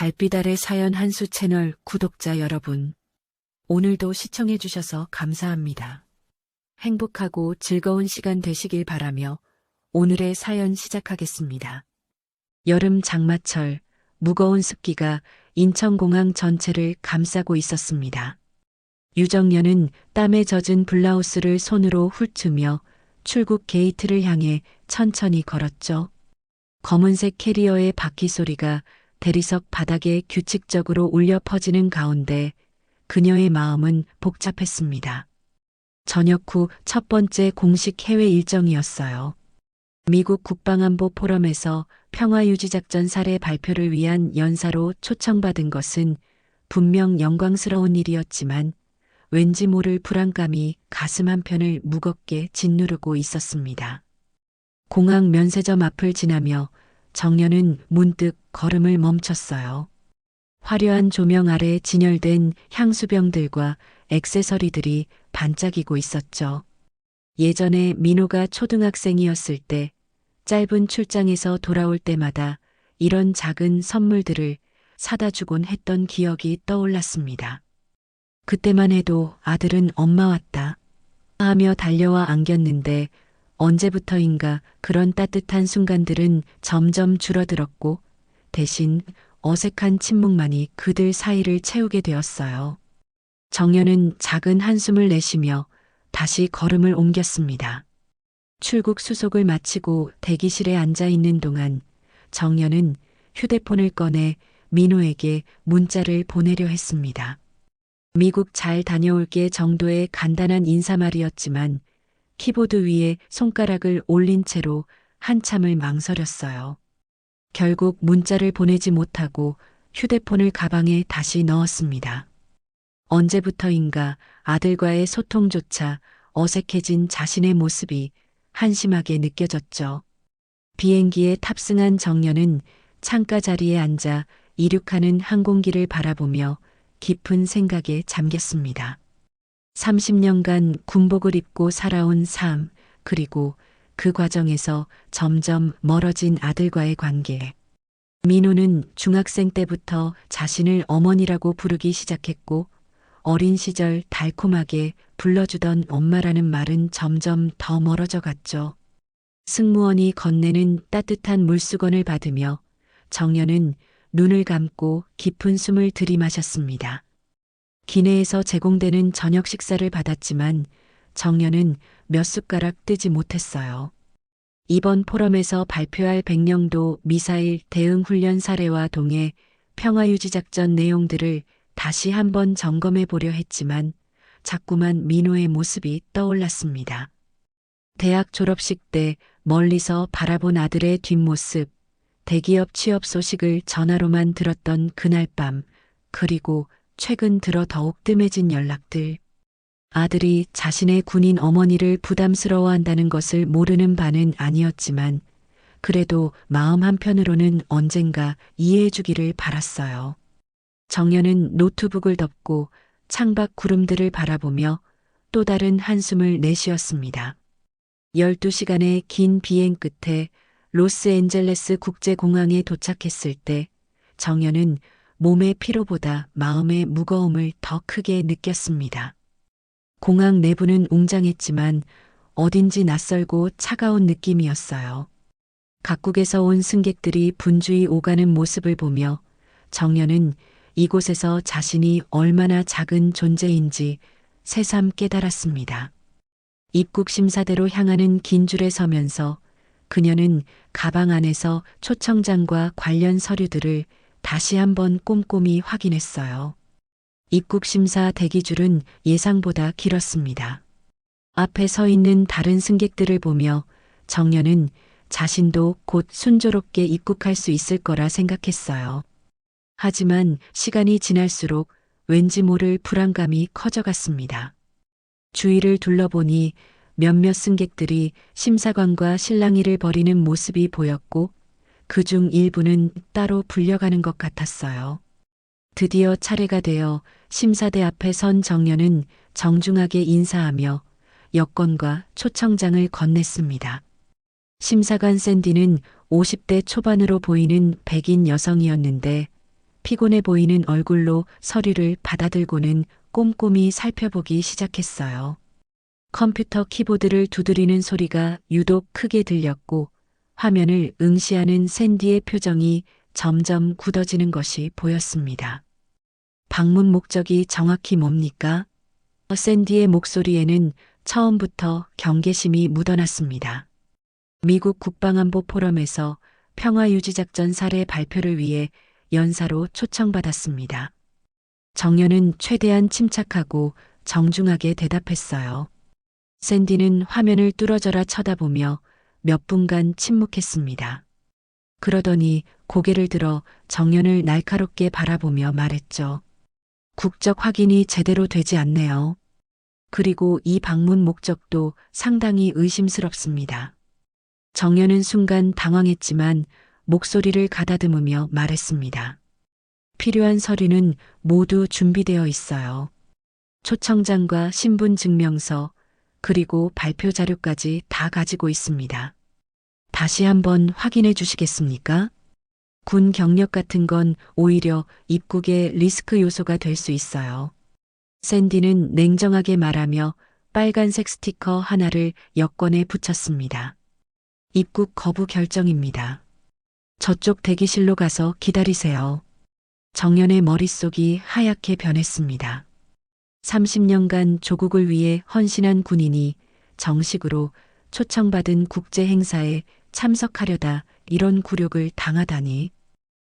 달빛 아래 사연 한수 채널 구독자 여러분, 오늘도 시청해주셔서 감사합니다. 행복하고 즐거운 시간 되시길 바라며 오늘의 사연 시작하겠습니다. 여름 장마철, 무거운 습기가 인천공항 전체를 감싸고 있었습니다. 유정연은 땀에 젖은 블라우스를 손으로 훑으며 출국 게이트를 향해 천천히 걸었죠. 검은색 캐리어의 바퀴 소리가 대리석 바닥에 규칙적으로 울려 퍼지는 가운데 그녀의 마음은 복잡했습니다. 저녁 후 첫 번째 공식 해외 일정이었어요. 미국 국방안보 포럼에서 평화유지작전 사례 발표를 위한 연사로 초청받은 것은 분명 영광스러운 일이었지만 왠지 모를 불안감이 가슴 한편을 무겁게 짓누르고 있었습니다. 공항 면세점 앞을 지나며 정연은 문득 걸음을 멈췄어요. 화려한 조명 아래 진열된 향수병들과 액세서리들이 반짝이고 있었죠. 예전에 민호가 초등학생이었을 때 짧은 출장에서 돌아올 때마다 이런 작은 선물들을 사다 주곤 했던 기억이 떠올랐습니다. 그때만 해도 아들은 엄마 왔다 하며 달려와 안겼는데 언제부터인가 그런 따뜻한 순간들은 점점 줄어들었고 대신 어색한 침묵만이 그들 사이를 채우게 되었어요. 정연은 작은 한숨을 내쉬며 다시 걸음을 옮겼습니다. 출국 수속을 마치고 대기실에 앉아 있는 동안 정연은 휴대폰을 꺼내 민호에게 문자를 보내려 했습니다. 미국 잘 다녀올게 정도의 간단한 인사말이었지만 키보드 위에 손가락을 올린 채로 한참을 망설였어요. 결국 문자를 보내지 못하고 휴대폰을 가방에 다시 넣었습니다. 언제부터인가 아들과의 소통조차 어색해진 자신의 모습이 한심하게 느껴졌죠. 비행기에 탑승한 정연은 창가 자리에 앉아 이륙하는 항공기를 바라보며 깊은 생각에 잠겼습니다. 30년간 군복을 입고 살아온 삶, 그리고 그 과정에서 점점 멀어진 아들과의 관계. 민호는 중학생 때부터 자신을 어머니라고 부르기 시작했고 어린 시절 달콤하게 불러주던 엄마라는 말은 점점 더 멀어져 갔죠. 승무원이 건네는 따뜻한 물수건을 받으며 정연은 눈을 감고 깊은 숨을 들이마셨습니다. 기내에서 제공되는 저녁 식사를 받았지만 정연은 몇 숟가락 뜨지 못했어요. 이번 포럼에서 발표할 백령도 미사일 대응 훈련 사례와 동해 평화유지작전 내용들을 다시 한번 점검해 보려 했지만 자꾸만 민호의 모습이 떠올랐습니다. 대학 졸업식 때 멀리서 바라본 아들의 뒷모습, 대기업 취업 소식을 전화로만 들었던 그날 밤, 그리고 최근 들어 더욱 뜸해진 연락들. 아들이 자신의 군인 어머니를 부담스러워한다는 것을 모르는 바는 아니었지만 그래도 마음 한편으로는 언젠가 이해해 주기를 바랐어요. 정연은 노트북을 덮고 창밖 구름들을 바라보며 또 다른 한숨을 내쉬었습니다. 12시간의 긴 비행 끝에 로스앤젤레스 국제공항에 도착했을 때 정연은 몸의 피로보다 마음의 무거움을 더 크게 느꼈습니다. 공항 내부는 웅장했지만 어딘지 낯설고 차가운 느낌이었어요. 각국에서 온 승객들이 분주히 오가는 모습을 보며 정연은 이곳에서 자신이 얼마나 작은 존재인지 새삼 깨달았습니다. 입국 심사대로 향하는 긴 줄에 서면서 그녀는 가방 안에서 초청장과 관련 서류들을 다시 한번 꼼꼼히 확인했어요. 입국 심사 대기줄은 예상보다 길었습니다. 앞에 서 있는 다른 승객들을 보며 정연은 자신도 곧 순조롭게 입국할 수 있을 거라 생각했어요. 하지만 시간이 지날수록 왠지 모를 불안감이 커져갔습니다. 주위를 둘러보니 몇몇 승객들이 심사관과 실랑이를 벌이는 모습이 보였고 그중 일부는 따로 불려가는 것 같았어요. 드디어 차례가 되어 심사대 앞에 선 정연은 정중하게 인사하며 여권과 초청장을 건넸습니다. 심사관 샌디는 50대 초반으로 보이는 백인 여성이었는데 피곤해 보이는 얼굴로 서류를 받아들고는 꼼꼼히 살펴보기 시작했어요. 컴퓨터 키보드를 두드리는 소리가 유독 크게 들렸고 화면을 응시하는 샌디의 표정이 점점 굳어지는 것이 보였습니다. 방문 목적이 정확히 뭡니까? 샌디의 목소리에는 처음부터 경계심이 묻어났습니다. 미국 국방안보 포럼에서 평화유지작전 사례 발표를 위해 연사로 초청받았습니다. 정연은 최대한 침착하고 정중하게 대답했어요. 샌디는 화면을 뚫어져라 쳐다보며 몇 분간 침묵했습니다. 그러더니 고개를 들어 정연을 날카롭게 바라보며 말했죠. 국적 확인이 제대로 되지 않네요. 그리고 이 방문 목적도 상당히 의심스럽습니다. 정연은 순간 당황했지만 목소리를 가다듬으며 말했습니다. 필요한 서류는 모두 준비되어 있어요. 초청장과 신분증명서, 그리고 발표 자료까지 다 가지고 있습니다. 다시 한번 확인해 주시겠습니까? 군 경력 같은 건 오히려 입국의 리스크 요소가 될 수 있어요. 샌디는 냉정하게 말하며 빨간색 스티커 하나를 여권에 붙였습니다. 입국 거부 결정입니다. 저쪽 대기실로 가서 기다리세요. 정연의 머릿속이 하얗게 변했습니다. 30년간 조국을 위해 헌신한 군인이 정식으로 초청받은 국제 행사에 참석하려다 이런 굴욕을 당하다니.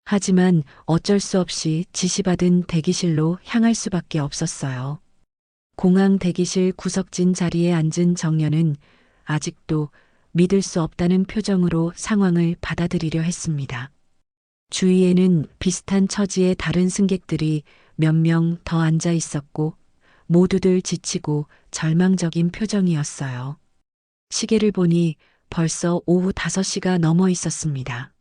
하지만 어쩔 수 없이 지시받은 대기실로 향할 수밖에 없었어요. 공항 대기실 구석진 자리에 앉은 정연은 아직도 믿을 수 없다는 표정으로 상황을 받아들이려 했습니다. 주위에는 비슷한 처지의 다른 승객들이 몇 명 더 앉아 있었고 모두들 지치고 절망적인 표정이었어요. 시계를 보니 벌써 오후 5시가 넘어 있었습니다.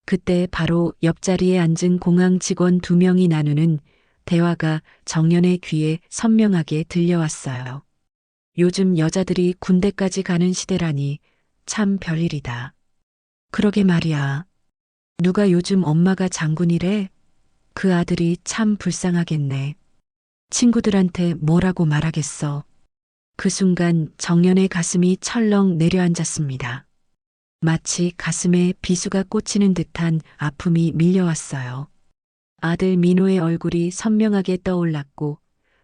그때 바로 옆자리에 앉은 공항 직원 2명이 나누는 대화가 정연의 귀에 선명하게 들려왔어요. 요즘 여자들이 군대까지 가는 시대라니 참 별일이다. 그러게 말이야. 누가 요즘 엄마가 장군이래? 그 아들이 참 불쌍하겠네. 친구들한테 뭐라고 말하겠어. 그 순간 정연의 가슴이 철렁 내려앉았습니다. 마치 가슴에 비수가 꽂히는 듯한 아픔이 밀려왔어요. 아들 민호의 얼굴이 선명하게 떠올랐고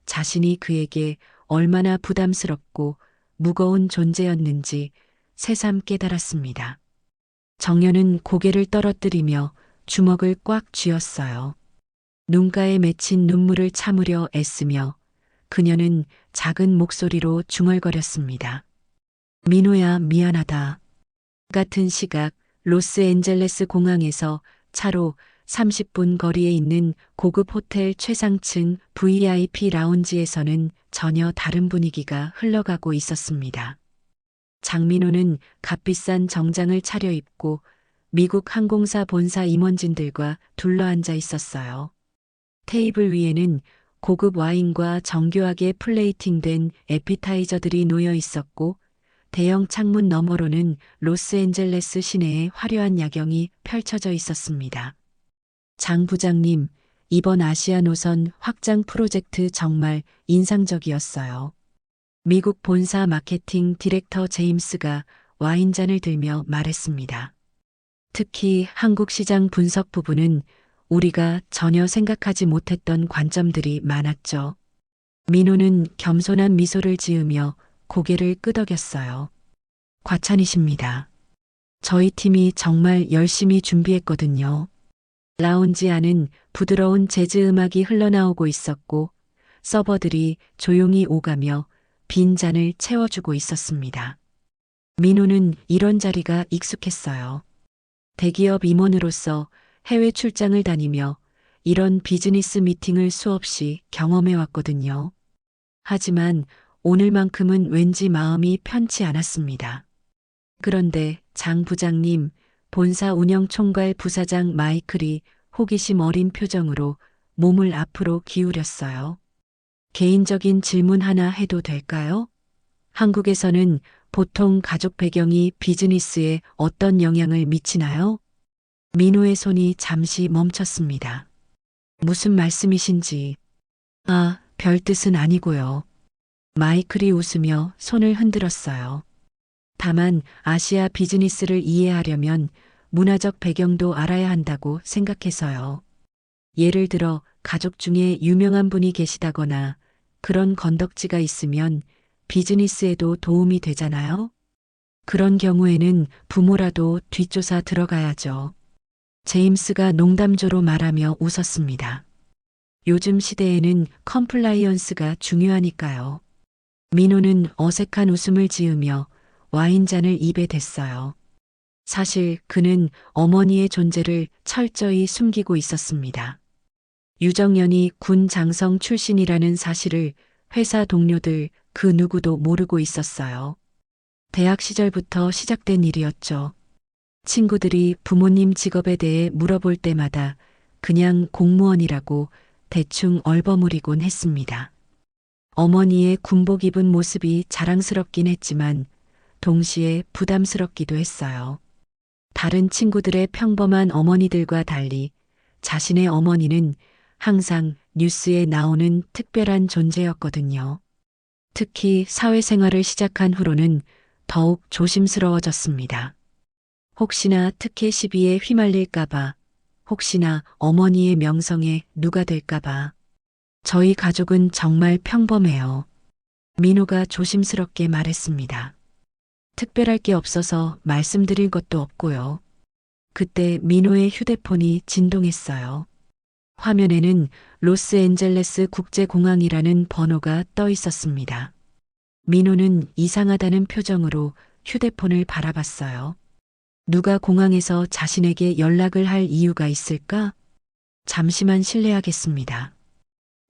자신이 그에게 얼마나 부담스럽고 무거운 존재였는지 새삼 깨달았습니다. 정연은 고개를 떨어뜨리며 주먹을 꽉 쥐었어요. 눈가에 맺힌 눈물을 참으려 애쓰며 그녀는 작은 목소리로 중얼거렸습니다. 민호야, 미안하다. 같은 시각 로스앤젤레스 공항에서 차로 30분 거리에 있는 고급 호텔 최상층 VIP 라운지에서는 전혀 다른 분위기가 흘러가고 있었습니다. 장민호는 값비싼 정장을 차려입고 미국 항공사 본사 임원진들과 둘러앉아 있었어요. 테이블 위에는 고급 와인과 정교하게 플레이팅된 에피타이저들이 놓여 있었고 대형 창문 너머로는 로스앤젤레스 시내의 화려한 야경이 펼쳐져 있었습니다. 장 부장님, 이번 아시아 노선 확장 프로젝트 정말 인상적이었어요. 미국 본사 마케팅 디렉터 제임스가 와인잔을 들며 말했습니다. 특히 한국 시장 분석 부분은 우리가 전혀 생각하지 못했던 관점들이 많았죠. 민호는 겸손한 미소를 지으며 고개를 끄덕였어요. 과찬이십니다. 저희 팀이 정말 열심히 준비했거든요. 라운지 안은 부드러운 재즈 음악이 흘러나오고 있었고 서버들이 조용히 오가며 빈 잔을 채워주고 있었습니다. 민호는 이런 자리가 익숙했어요. 대기업 임원으로서 해외 출장을 다니며 이런 비즈니스 미팅을 수없이 경험해 왔거든요. 하지만 오늘만큼은 왠지 마음이 편치 않았습니다. 그런데 장 부장님, 본사 운영총괄 부사장 마이클이 호기심 어린 표정으로 몸을 앞으로 기울였어요. 개인적인 질문 하나 해도 될까요? 한국에서는 보통 가족 배경이 비즈니스에 어떤 영향을 미치나요? 민호의 손이 잠시 멈췄습니다. 무슨 말씀이신지. 아, 별 뜻은 아니고요. 마이클이 웃으며 손을 흔들었어요. 다만 아시아 비즈니스를 이해하려면 문화적 배경도 알아야 한다고 생각해서요. 예를 들어 가족 중에 유명한 분이 계시다거나 그런 건덕지가 있으면 비즈니스에도 도움이 되잖아요. 그런 경우에는 부모라도 뒷조사 들어가야죠. 제임스가 농담조로 말하며 웃었습니다. 요즘 시대에는 컴플라이언스가 중요하니까요. 민호는 어색한 웃음을 지으며 와인잔을 입에 댔어요. 사실 그는 어머니의 존재를 철저히 숨기고 있었습니다. 유정연이 군 장성 출신이라는 사실을 회사 동료들 그 누구도 모르고 있었어요. 대학 시절부터 시작된 일이었죠. 친구들이 부모님 직업에 대해 물어볼 때마다 그냥 공무원이라고 대충 얼버무리곤 했습니다. 어머니의 군복 입은 모습이 자랑스럽긴 했지만 동시에 부담스럽기도 했어요. 다른 친구들의 평범한 어머니들과 달리 자신의 어머니는 항상 뉴스에 나오는 특별한 존재였거든요. 특히 사회생활을 시작한 후로는 더욱 조심스러워졌습니다. 혹시나 특혜 시비에 휘말릴까봐, 혹시나 어머니의 명성에 누가 될까봐. 저희 가족은 정말 평범해요. 민호가 조심스럽게 말했습니다. 특별할 게 없어서 말씀드릴 것도 없고요. 그때 민호의 휴대폰이 진동했어요. 화면에는 로스앤젤레스 국제공항이라는 번호가 떠 있었습니다. 민호는 이상하다는 표정으로 휴대폰을 바라봤어요. 누가 공항에서 자신에게 연락을 할 이유가 있을까? 잠시만 실례하겠습니다.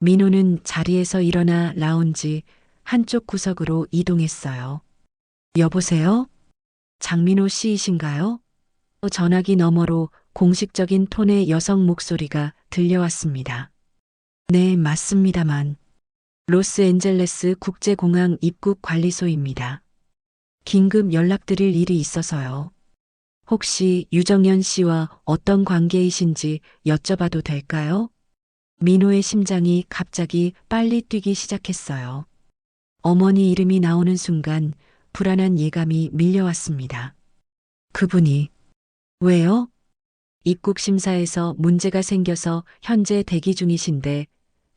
민호는 자리에서 일어나 라운지 한쪽 구석으로 이동했어요. 여보세요? 장민호 씨이신가요? 전화기 너머로 공식적인 톤의 여성 목소리가 들려왔습니다. 네, 맞습니다만. 로스앤젤레스 국제공항 입국 관리소입니다. 긴급 연락드릴 일이 있어서요. 혹시 유정연 씨와 어떤 관계이신지 여쭤봐도 될까요? 민호의 심장이 갑자기 빨리 뛰기 시작했어요. 어머니 이름이 나오는 순간 불안한 예감이 밀려왔습니다. 그분이 왜요? 입국 심사에서 문제가 생겨서 현재 대기 중이신데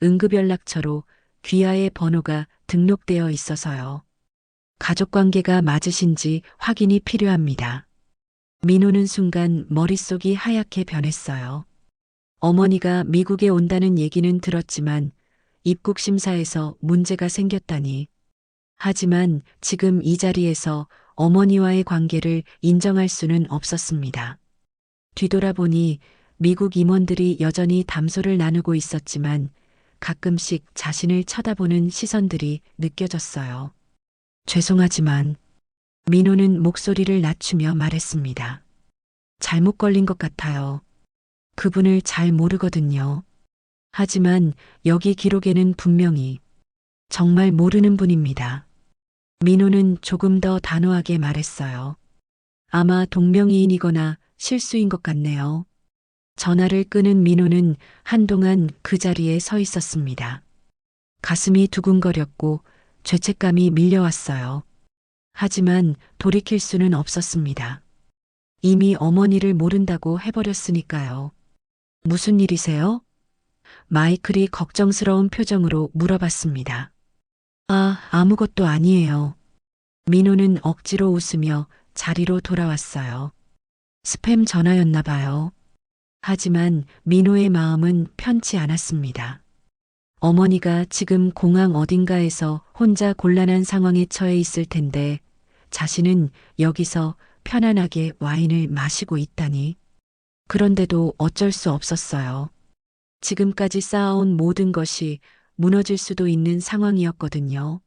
응급연락처로 귀하의 번호가 등록되어 있어서요. 가족관계가 맞으신지 확인이 필요합니다. 민호는 순간 머릿속이 하얗게 변했어요. 어머니가 미국에 온다는 얘기는 들었지만 입국 심사에서 문제가 생겼다니. 하지만 지금 이 자리에서 어머니와의 관계를 인정할 수는 없었습니다. 뒤돌아보니 미국 임원들이 여전히 담소를 나누고 있었지만 가끔씩 자신을 쳐다보는 시선들이 느껴졌어요. 죄송하지만 민호는 목소리를 낮추며 말했습니다. 잘못 걸린 것 같아요. 그분을 잘 모르거든요. 하지만 여기 기록에는 분명히 정말 모르는 분입니다. 민호는 조금 더 단호하게 말했어요. 아마 동명이인이거나 실수인 것 같네요. 전화를 끄는 민호는 한동안 그 자리에 서 있었습니다. 가슴이 두근거렸고 죄책감이 밀려왔어요. 하지만 돌이킬 수는 없었습니다. 이미 어머니를 모른다고 해버렸으니까요. 무슨 일이세요? 마이클이 걱정스러운 표정으로 물어봤습니다. 아, 아무것도 아니에요. 민호는 억지로 웃으며 자리로 돌아왔어요. 스팸 전화였나 봐요. 하지만 민호의 마음은 편치 않았습니다. 어머니가 지금 공항 어딘가에서 혼자 곤란한 상황에 처해 있을 텐데 자신은 여기서 편안하게 와인을 마시고 있다니. 그런데도 어쩔 수 없었어요. 지금까지 쌓아온 모든 것이 무너질 수도 있는 상황이었거든요.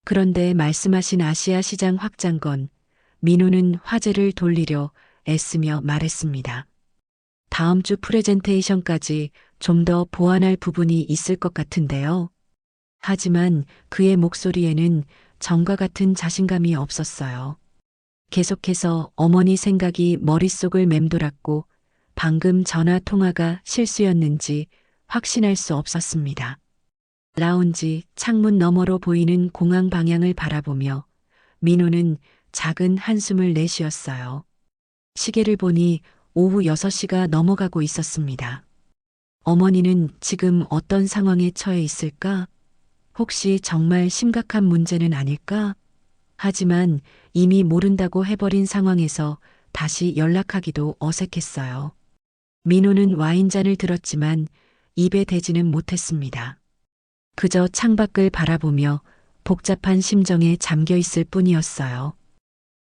그런데 말씀하신 아시아 시장 확장건, 민호는 화제를 돌리려 애쓰며 말했습니다. 다음 주 프레젠테이션까지 좀 더 보완할 부분이 있을 것 같은데요. 하지만 그의 목소리에는 정과 같은 자신감이 없었어요. 계속해서 어머니 생각이 머릿속을 맴돌았고 방금 전화 통화가 실수였는지 확신할 수 없었습니다. 라운지 창문 너머로 보이는 공항 방향을 바라보며 민호는 작은 한숨을 내쉬었어요. 시계를 보니 오후 6시가 넘어가고 있었습니다. 어머니는 지금 어떤 상황에 처해 있을까? 혹시 정말 심각한 문제는 아닐까? 하지만 이미 모른다고 해버린 상황에서 다시 연락하기도 어색했어요. 민호는 와인잔을 들었지만 입에 대지는 못했습니다. 그저 창밖을 바라보며 복잡한 심정에 잠겨 있을 뿐이었어요.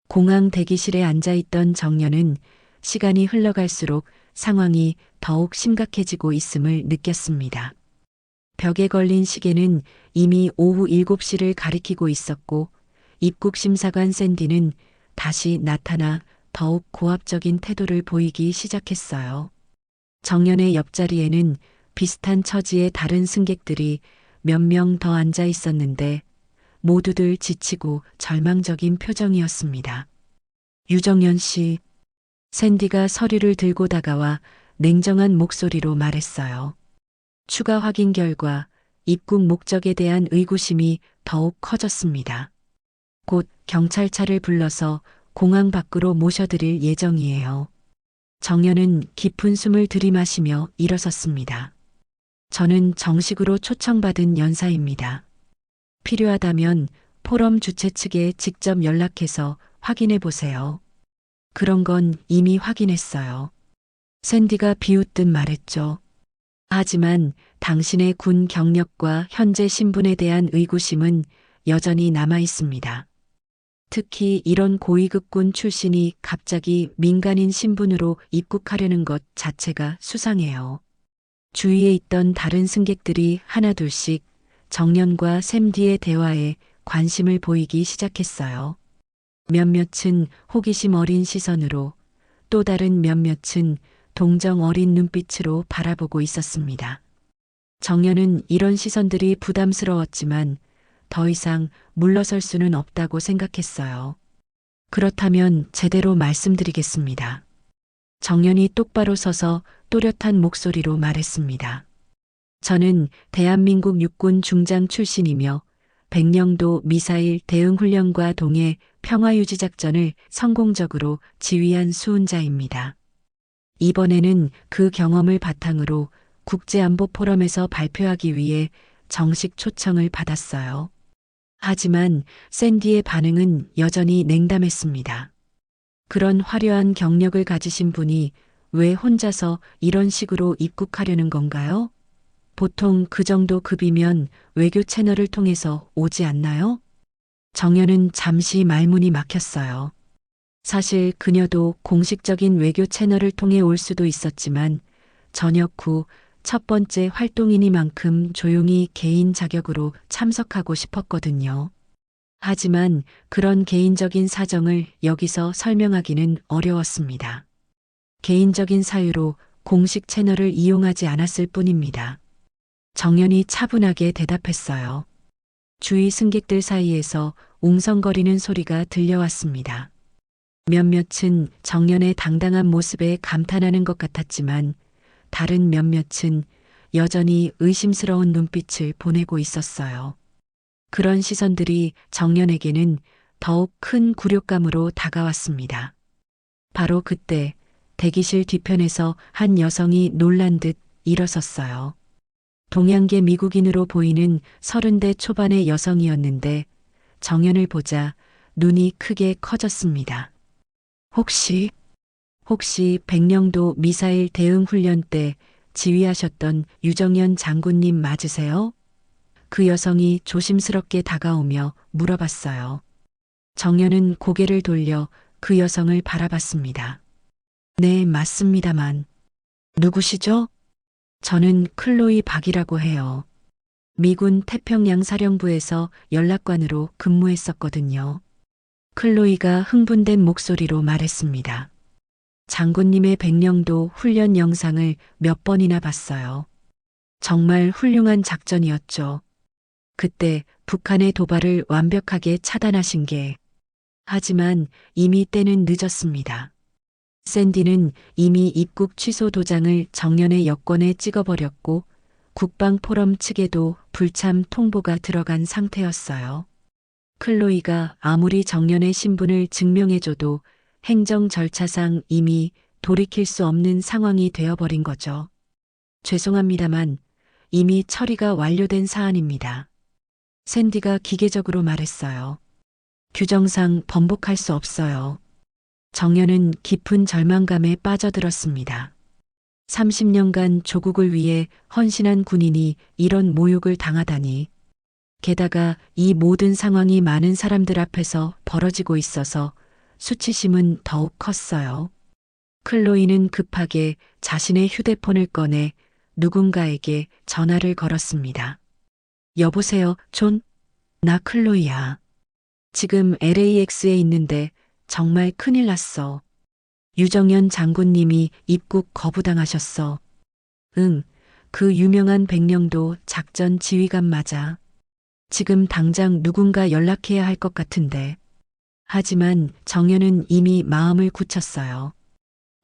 공항 대기실에 앉아있던 정연은 시간이 흘러갈수록 상황이 더욱 심각해지고 있음을 느꼈습니다. 벽에 걸린 시계는 이미 오후 7시를 가리키고 있었고 입국 심사관 샌디는 다시 나타나 더욱 고압적인 태도를 보이기 시작했어요. 정연의 옆자리에는 비슷한 처지의 다른 승객들이 몇 명 더 앉아 있었는데 모두들 지치고 절망적인 표정이었습니다. 유정연 씨, 샌디가 서류를 들고 다가와 냉정한 목소리로 말했어요. 추가 확인 결과 입국 목적에 대한 의구심이 더욱 커졌습니다. 곧 경찰차를 불러서 공항 밖으로 모셔드릴 예정이에요. 정연은 깊은 숨을 들이마시며 일어섰습니다. 저는 정식으로 초청받은 연사입니다. 필요하다면 포럼 주최 측에 직접 연락해서 확인해 보세요. 그런 건 이미 확인했어요. 샌디가 비웃듯 말했죠. 하지만 당신의 군 경력과 현재 신분에 대한 의구심은 여전히 남아 있습니다. 특히 이런 고위급군 출신이 갑자기 민간인 신분으로 입국하려는 것 자체가 수상해요. 주위에 있던 다른 승객들이 하나둘씩 정연과 샘디의 대화에 관심을 보이기 시작했어요. 몇몇은 호기심 어린 시선으로 또 다른 몇몇은 동정 어린 눈빛으로 바라보고 있었습니다. 정연은 이런 시선들이 부담스러웠지만 더 이상 물러설 수는 없다고 생각했어요. 그렇다면 제대로 말씀드리겠습니다. 정연이 똑바로 서서 또렷한 목소리로 말했습니다. 저는 대한민국 육군 중장 출신이며 백령도 미사일 대응 훈련과 동해 평화유지 작전을 성공적으로 지휘한 수훈자입니다. 이번에는 그 경험을 바탕으로 국제안보 포럼에서 발표하기 위해 정식 초청을 받았어요. 하지만 샌디의 반응은 여전히 냉담했습니다. 그런 화려한 경력을 가지신 분이 왜 혼자서 이런 식으로 입국하려는 건가요? 보통 그 정도 급이면 외교 채널을 통해서 오지 않나요? 정연은 잠시 말문이 막혔어요. 사실 그녀도 공식적인 외교 채널을 통해 올 수도 있었지만 저녁 후 첫 번째 활동이니만큼 조용히 개인 자격으로 참석하고 싶었거든요. 하지만 그런 개인적인 사정을 여기서 설명하기는 어려웠습니다. 개인적인 사유로 공식 채널을 이용하지 않았을 뿐입니다. 정연이 차분하게 대답했어요. 주위 승객들 사이에서 웅성거리는 소리가 들려왔습니다. 몇몇은 정연의 당당한 모습에 감탄하는 것 같았지만 다른 몇몇은 여전히 의심스러운 눈빛을 보내고 있었어요. 그런 시선들이 정연에게는 더욱 큰 굴욕감으로 다가왔습니다. 바로 그때 대기실 뒤편에서 한 여성이 놀란 듯 일어섰어요. 동양계 미국인으로 보이는 30대 초반의 여성이었는데 정연을 보자 눈이 크게 커졌습니다. 혹시 백령도 미사일 대응 훈련 때 지휘하셨던 유정연 장군님 맞으세요? 그 여성이 조심스럽게 다가오며 물어봤어요. 정연은 고개를 돌려 그 여성을 바라봤습니다. 네, 맞습니다만. 누구시죠? 저는 클로이 박이라고 해요. 미군 태평양 사령부에서 연락관으로 근무했었거든요. 클로이가 흥분된 목소리로 말했습니다. 장군님의 백령도 훈련 영상을 몇 번이나 봤어요. 정말 훌륭한 작전이었죠. 그때 북한의 도발을 완벽하게 차단하신 게. 하지만 이미 때는 늦었습니다. 샌디는 이미 입국 취소 도장을 정연의 여권에 찍어버렸고 국방포럼 측에도 불참 통보가 들어간 상태였어요. 클로이가 아무리 정연의 신분을 증명해줘도 행정 절차상 이미 돌이킬 수 없는 상황이 되어버린 거죠. 죄송합니다만 이미 처리가 완료된 사안입니다. 샌디가 기계적으로 말했어요. 규정상 번복할 수 없어요. 정연은 깊은 절망감에 빠져들었습니다. 30년간 조국을 위해 헌신한 군인이 이런 모욕을 당하다니. 게다가 이 모든 상황이 많은 사람들 앞에서 벌어지고 있어서 수치심은 더욱 컸어요. 클로이는 급하게 자신의 휴대폰을 꺼내 누군가에게 전화를 걸었습니다. 여보세요, 존? 나 클로이야. 지금 LAX에 있는데 정말 큰일 났어. 유정연 장군님이 입국 거부당하셨어. 응, 그 유명한 백령도 작전 지휘관 맞아. 지금 당장 누군가 연락해야 할 것 같은데. 하지만 정연은 이미 마음을 굳혔어요.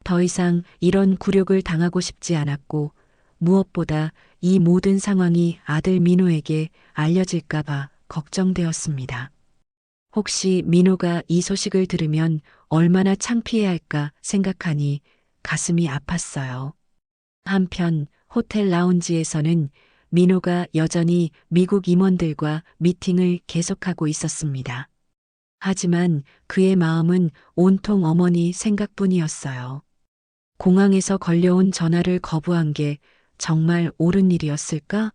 더 이상 이런 굴욕을 당하고 싶지 않았고 무엇보다 이 모든 상황이 아들 민호에게 알려질까봐 걱정되었습니다. 혹시 민호가 이 소식을 들으면 얼마나 창피해할까 생각하니 가슴이 아팠어요. 한편 호텔 라운지에서는 민호가 여전히 미국 임원들과 미팅을 계속하고 있었습니다. 하지만 그의 마음은 온통 어머니 생각뿐이었어요. 공항에서 걸려온 전화를 거부한 게 정말 옳은 일이었을까?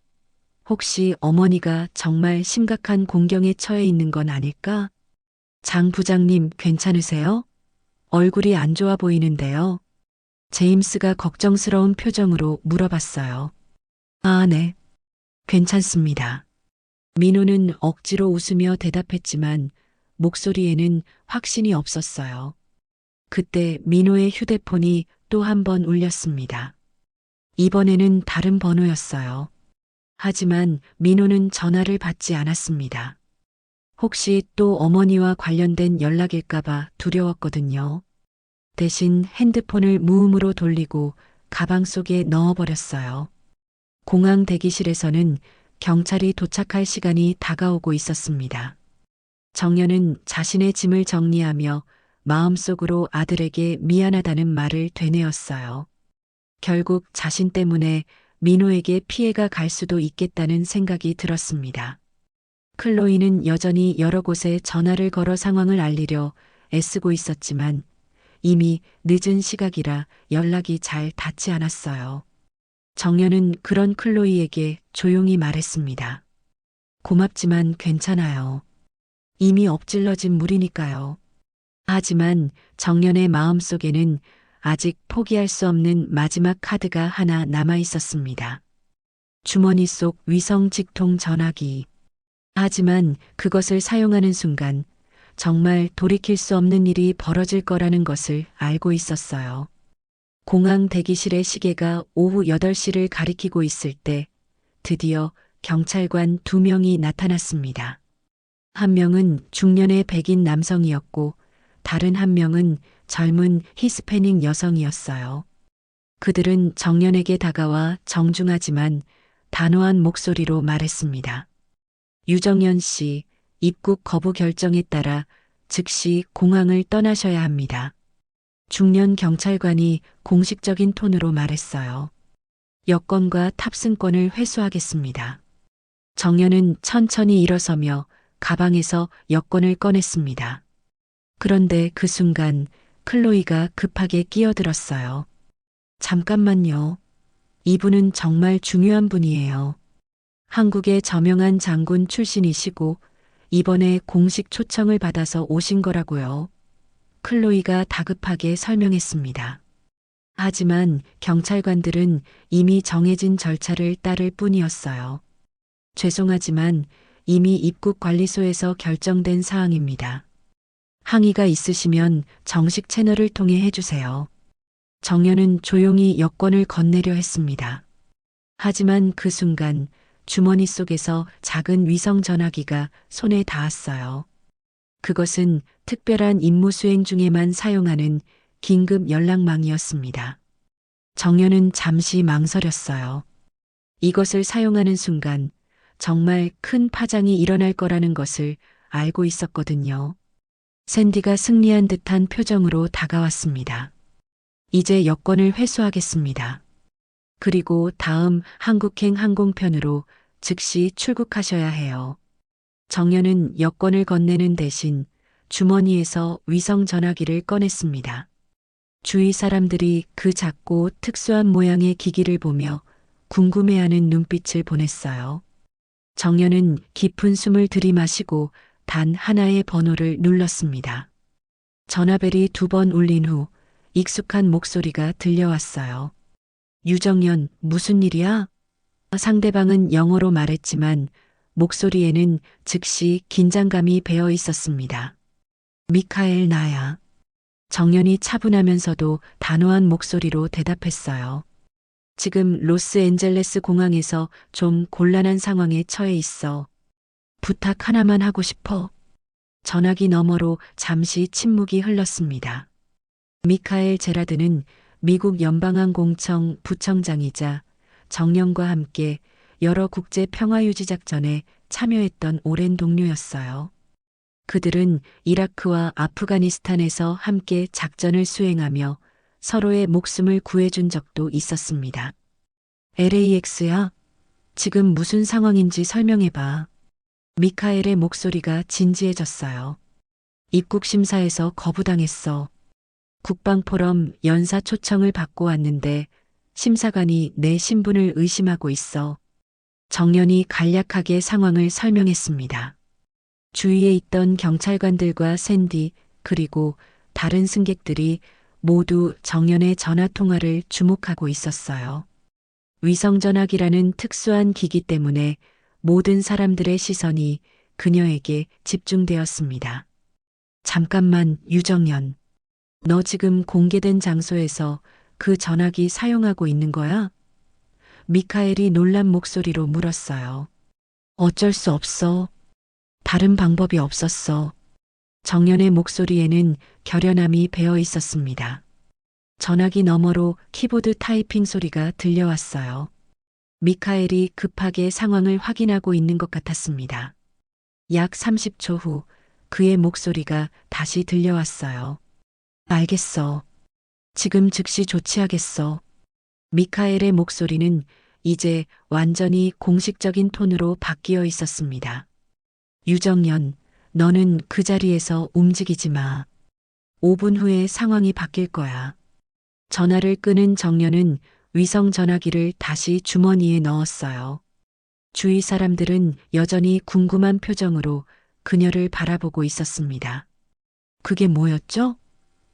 혹시 어머니가 정말 심각한 공경에 처해 있는 건 아닐까? 장 부장님 괜찮으세요? 얼굴이 안 좋아 보이는데요. 제임스가 걱정스러운 표정으로 물어봤어요. 아, 네. 괜찮습니다. 민호는 억지로 웃으며 대답했지만 목소리에는 확신이 없었어요. 그때 민호의 휴대폰이 또 한 번 울렸습니다. 이번에는 다른 번호였어요. 하지만 민호는 전화를 받지 않았습니다. 혹시 또 어머니와 관련된 연락일까봐 두려웠거든요. 대신 핸드폰을 무음으로 돌리고 가방 속에 넣어버렸어요. 공항 대기실에서는 경찰이 도착할 시간이 다가오고 있었습니다. 정연은 자신의 짐을 정리하며 마음속으로 아들에게 미안하다는 말을 되뇌었어요. 결국 자신 때문에 민호에게 피해가 갈 수도 있겠다는 생각이 들었습니다. 클로이는 여전히 여러 곳에 전화를 걸어 상황을 알리려 애쓰고 있었지만 이미 늦은 시각이라 연락이 잘 닿지 않았어요. 정연은 그런 클로이에게 조용히 말했습니다. 고맙지만 괜찮아요. 이미 엎질러진 물이니까요. 하지만 정연의 마음속에는 아직 포기할 수 없는 마지막 카드가 하나 남아 있었습니다. 주머니 속 위성 직통 전화기. 하지만 그것을 사용하는 순간 정말 돌이킬 수 없는 일이 벌어질 거라는 것을 알고 있었어요. 공항 대기실의 시계가 오후 8시를 가리키고 있을 때 드디어 경찰관 2명이 나타났습니다. 한 명은 중년의 백인 남성이었고 다른 한 명은 젊은 히스패닉 여성이었어요. 그들은 정연에게 다가와 정중하지만 단호한 목소리로 말했습니다. 유정연 씨, 입국 거부 결정에 따라 즉시 공항을 떠나셔야 합니다. 중년 경찰관이 공식적인 톤으로 말했어요. 여권과 탑승권을 회수하겠습니다. 정연은 천천히 일어서며 가방에서 여권을 꺼냈습니다. 그런데 그 순간 클로이가 급하게 끼어들었어요. 잠깐만요. 이분은 정말 중요한 분이에요. 한국의 저명한 장군 출신이시고 이번에 공식 초청을 받아서 오신 거라고요. 클로이가 다급하게 설명했습니다. 하지만 경찰관들은 이미 정해진 절차를 따를 뿐이었어요. 죄송하지만 이미 입국관리소에서 결정된 사항입니다. 항의가 있으시면 정식 채널을 통해 해주세요. 정연은 조용히 여권을 건네려 했습니다. 하지만 그 순간 주머니 속에서 작은 위성 전화기가 손에 닿았어요. 그것은 특별한 임무 수행 중에만 사용하는 긴급 연락망이었습니다. 정연은 잠시 망설였어요. 이것을 사용하는 순간 정말 큰 파장이 일어날 거라는 것을 알고 있었거든요. 샌디가 승리한 듯한 표정으로 다가왔습니다. 이제 여권을 회수하겠습니다. 그리고 다음 한국행 항공편으로 즉시 출국하셔야 해요. 정연은 여권을 건네는 대신 주머니에서 위성 전화기를 꺼냈습니다. 주위 사람들이 그 작고 특수한 모양의 기기를 보며 궁금해하는 눈빛을 보냈어요. 정연은 깊은 숨을 들이마시고 단 하나의 번호를 눌렀습니다. 전화벨이 2번 울린 후 익숙한 목소리가 들려왔어요. 유정연, 무슨 일이야? 상대방은 영어로 말했지만 목소리에는 즉시 긴장감이 배어 있었습니다. 미카엘, 나야. 정연이 차분하면서도 단호한 목소리로 대답했어요. 지금 로스앤젤레스 공항에서 좀 곤란한 상황에 처해 있어. 부탁 하나만 하고 싶어. 전화기 너머로 잠시 침묵이 흘렀습니다. 미카엘 제라드는 미국 연방항공청 부청장이자 정연과 함께 여러 국제 평화유지 작전에 참여했던 오랜 동료였어요. 그들은 이라크와 아프가니스탄에서 함께 작전을 수행하며 서로의 목숨을 구해준 적도 있었습니다. LAX야? 지금 무슨 상황인지 설명해봐. 미카엘의 목소리가 진지해졌어요. 입국 심사에서 거부당했어. 국방포럼 연사 초청을 받고 왔는데 심사관이 내 신분을 의심하고 있어. 정연이 간략하게 상황을 설명했습니다. 주위에 있던 경찰관들과 샌디 그리고 다른 승객들이 모두 정연의 전화 통화를 주목하고 있었어요. 위성전화기라는 특수한 기기 때문에 모든 사람들의 시선이 그녀에게 집중되었습니다. 잠깐만, 유정연. 너 지금 공개된 장소에서 그 전화기 사용하고 있는 거야? 미카엘이 놀란 목소리로 물었어요. 어쩔 수 없어. 다른 방법이 없었어. 정연의 목소리에는 결연함이 배어 있었습니다. 전화기 너머로 키보드 타이핑 소리가 들려왔어요. 미카엘이 급하게 상황을 확인하고 있는 것 같았습니다. 약 30초 후 그의 목소리가 다시 들려왔어요. 알겠어. 지금 즉시 조치하겠어. 미카엘의 목소리는 이제 완전히 공식적인 톤으로 바뀌어 있었습니다. 유정연, 너는 그 자리에서 움직이지 마. 5분 후에 상황이 바뀔 거야. 전화를 끄는 정연은 위성 전화기를 다시 주머니에 넣었어요. 주위 사람들은 여전히 궁금한 표정으로 그녀를 바라보고 있었습니다. 그게 뭐였죠?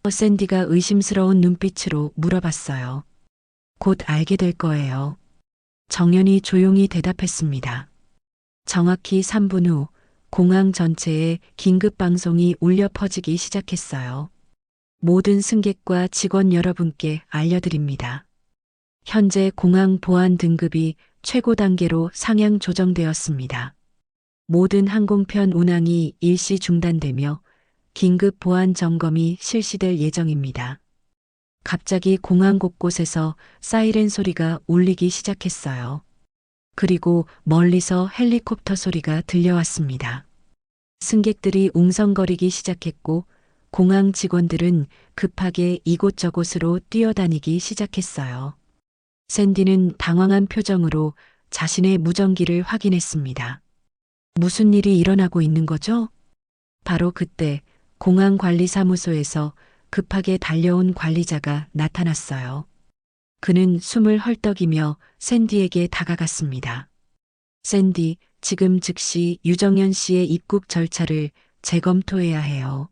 샌디가 의심스러운 눈빛으로 물어봤어요. 곧 알게 될 거예요. 정연이 조용히 대답했습니다. 정확히 3분 후 공항 전체에 긴급 방송이 울려 퍼지기 시작했어요. 모든 승객과 직원 여러분께 알려드립니다. 현재 공항 보안 등급이 최고 단계로 상향 조정되었습니다. 모든 항공편 운항이 일시 중단되며 긴급 보안 점검이 실시될 예정입니다. 갑자기 공항 곳곳에서 사이렌 소리가 울리기 시작했어요. 그리고 멀리서 헬리콥터 소리가 들려왔습니다. 승객들이 웅성거리기 시작했고 공항 직원들은 급하게 이곳저곳으로 뛰어다니기 시작했어요. 샌디는 당황한 표정으로 자신의 무전기를 확인했습니다. 무슨 일이 일어나고 있는 거죠? 바로 그때 공항관리사무소에서 급하게 달려온 관리자가 나타났어요. 그는 숨을 헐떡이며 샌디에게 다가갔습니다. 샌디, 지금 즉시 유정연 씨의 입국 절차를 재검토해야 해요.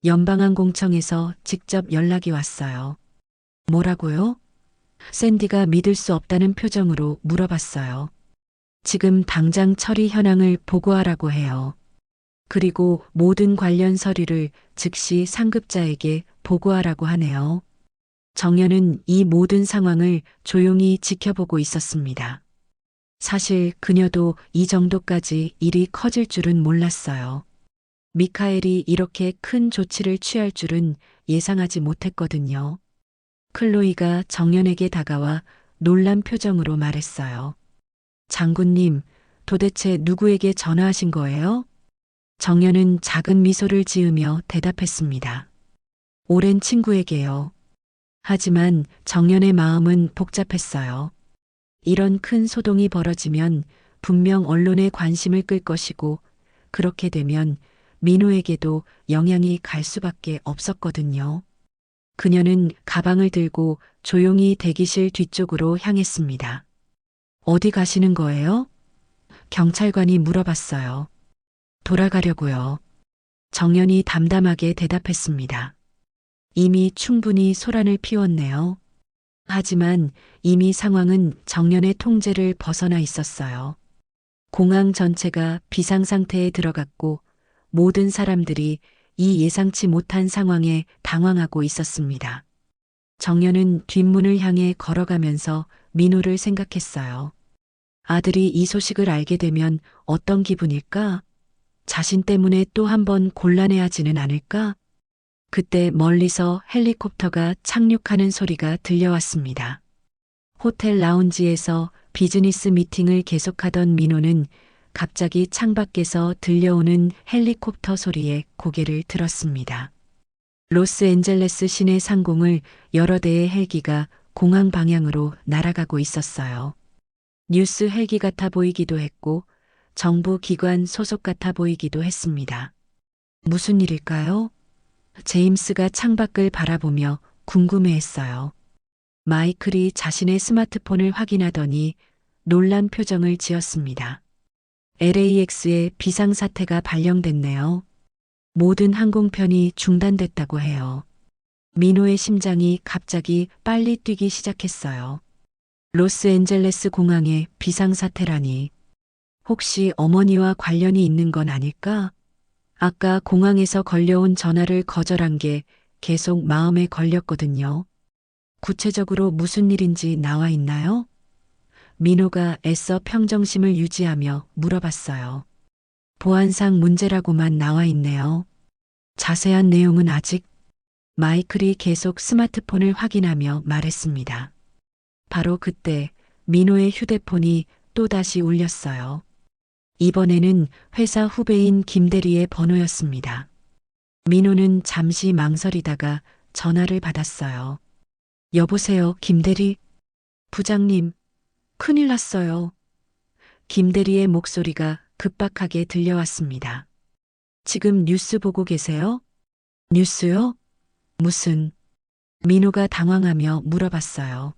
연방항공청에서 직접 연락이 왔어요. 뭐라고요? 샌디가 믿을 수 없다는 표정으로 물어봤어요. 지금 당장 처리 현황을 보고하라고 해요. 그리고 모든 관련 서류를 즉시 상급자에게 보고하라고 하네요. 정연은 이 모든 상황을 조용히 지켜보고 있었습니다. 사실 그녀도 이 정도까지 일이 커질 줄은 몰랐어요. 미카엘이 이렇게 큰 조치를 취할 줄은 예상하지 못했거든요. 클로이가 정연에게 다가와 놀란 표정으로 말했어요. 장군님, 도대체 누구에게 전화하신 거예요? 정연은 작은 미소를 지으며 대답했습니다. 오랜 친구에게요. 하지만 정연의 마음은 복잡했어요. 이런 큰 소동이 벌어지면 분명 언론의 관심을 끌 것이고, 그렇게 되면 민호에게도 영향이 갈 수밖에 없었거든요. 그녀는 가방을 들고 조용히 대기실 뒤쪽으로 향했습니다. 어디 가시는 거예요? 경찰관이 물어봤어요. 돌아가려고요. 정연이 담담하게 대답했습니다. 이미 충분히 소란을 피웠네요. 하지만 이미 상황은 정연의 통제를 벗어나 있었어요. 공항 전체가 비상 상태에 들어갔고 모든 사람들이 이 예상치 못한 상황에 당황하고 있었습니다. 정연은 뒷문을 향해 걸어가면서 민호를 생각했어요. 아들이 이 소식을 알게 되면 어떤 기분일까? 자신 때문에 또 한 번 곤란해하지는 않을까? 그때 멀리서 헬리콥터가 착륙하는 소리가 들려왔습니다. 호텔 라운지에서 비즈니스 미팅을 계속하던 민호는 갑자기 창밖에서 들려오는 헬리콥터 소리에 고개를 들었습니다. 로스앤젤레스 시내 상공을 여러 대의 헬기가 공항 방향으로 날아가고 있었어요. 뉴스 헬기 같아 보이기도 했고 정부 기관 소속 같아 보이기도 했습니다. 무슨 일일까요? 제임스가 창밖을 바라보며 궁금해했어요. 마이클이 자신의 스마트폰을 확인하더니 놀란 표정을 지었습니다. LAX에 비상사태가 발령됐네요. 모든 항공편이 중단됐다고 해요. 민호의 심장이 갑자기 빨리 뛰기 시작했어요. 로스앤젤레스 공항에 비상사태라니. 혹시 어머니와 관련이 있는 건 아닐까? 아까 공항에서 걸려온 전화를 거절한 게 계속 마음에 걸렸거든요. 구체적으로 무슨 일인지 나와 있나요? 민호가 애써 평정심을 유지하며 물어봤어요. 보안상 문제라고만 나와 있네요. 자세한 내용은 아직. 마이클이 계속 스마트폰을 확인하며 말했습니다. 바로 그때 민호의 휴대폰이 또다시 울렸어요. 이번에는 회사 후배인 김대리의 번호였습니다. 민호는 잠시 망설이다가 전화를 받았어요. 여보세요, 김대리? 부장님, 큰일 났어요. 김대리의 목소리가 급박하게 들려왔습니다. 지금 뉴스 보고 계세요? 뉴스요? 무슨? 민호가 당황하며 물어봤어요.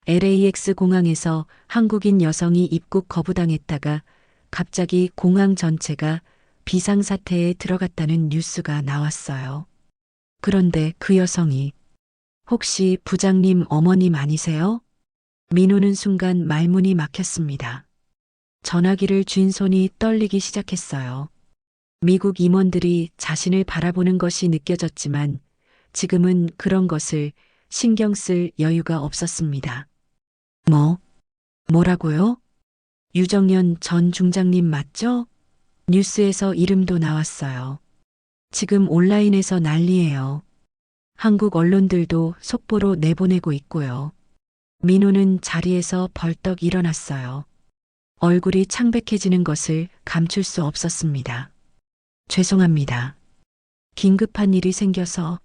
LAX 공항에서 한국인 여성이 입국 거부당했다가 갑자기 공항 전체가 비상사태에 들어갔다는 뉴스가 나왔어요. 그런데 그 여성이 혹시 부장님 어머님 아니세요? 민호는 순간 말문이 막혔습니다. 전화기를 쥔 손이 떨리기 시작했어요. 미국 임원들이 자신을 바라보는 것이 느껴졌지만 지금은 그런 것을 신경 쓸 여유가 없었습니다. 뭐라고요? 유정연 전 중장님 맞죠? 뉴스에서 이름도 나왔어요. 지금 온라인에서 난리예요. 한국 언론들도 속보로 내보내고 있고요. 민호는 자리에서 벌떡 일어났어요. 얼굴이 창백해지는 것을 감출 수 없었습니다. 죄송합니다. 긴급한 일이 생겨서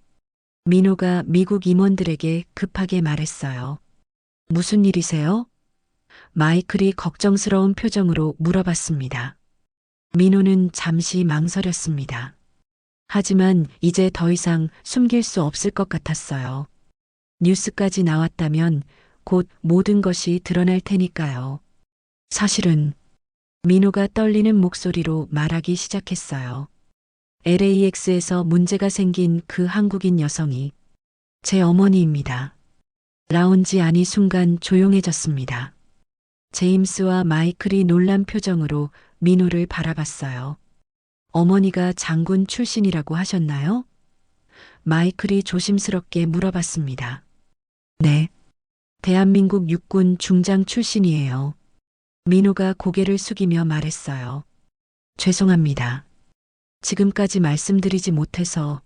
민호가 미국 임원들에게 급하게 말했어요. 무슨 일이세요? 마이클이 걱정스러운 표정으로 물어봤습니다. 민호는 잠시 망설였습니다. 하지만 이제 더 이상 숨길 수 없을 것 같았어요. 뉴스까지 나왔다면 곧 모든 것이 드러날 테니까요. 사실은 민호가 떨리는 목소리로 말하기 시작했어요. LAX에서 문제가 생긴 그 한국인 여성이 제 어머니입니다. 라운지 안이 순간 조용해졌습니다. 제임스와 마이클이 놀란 표정으로 민호를 바라봤어요. 어머니가 장군 출신이라고 하셨나요? 마이클이 조심스럽게 물어봤습니다. 네. 대한민국 육군 중장 출신이에요. 민호가 고개를 숙이며 말했어요. 죄송합니다. 지금까지 말씀드리지 못해서.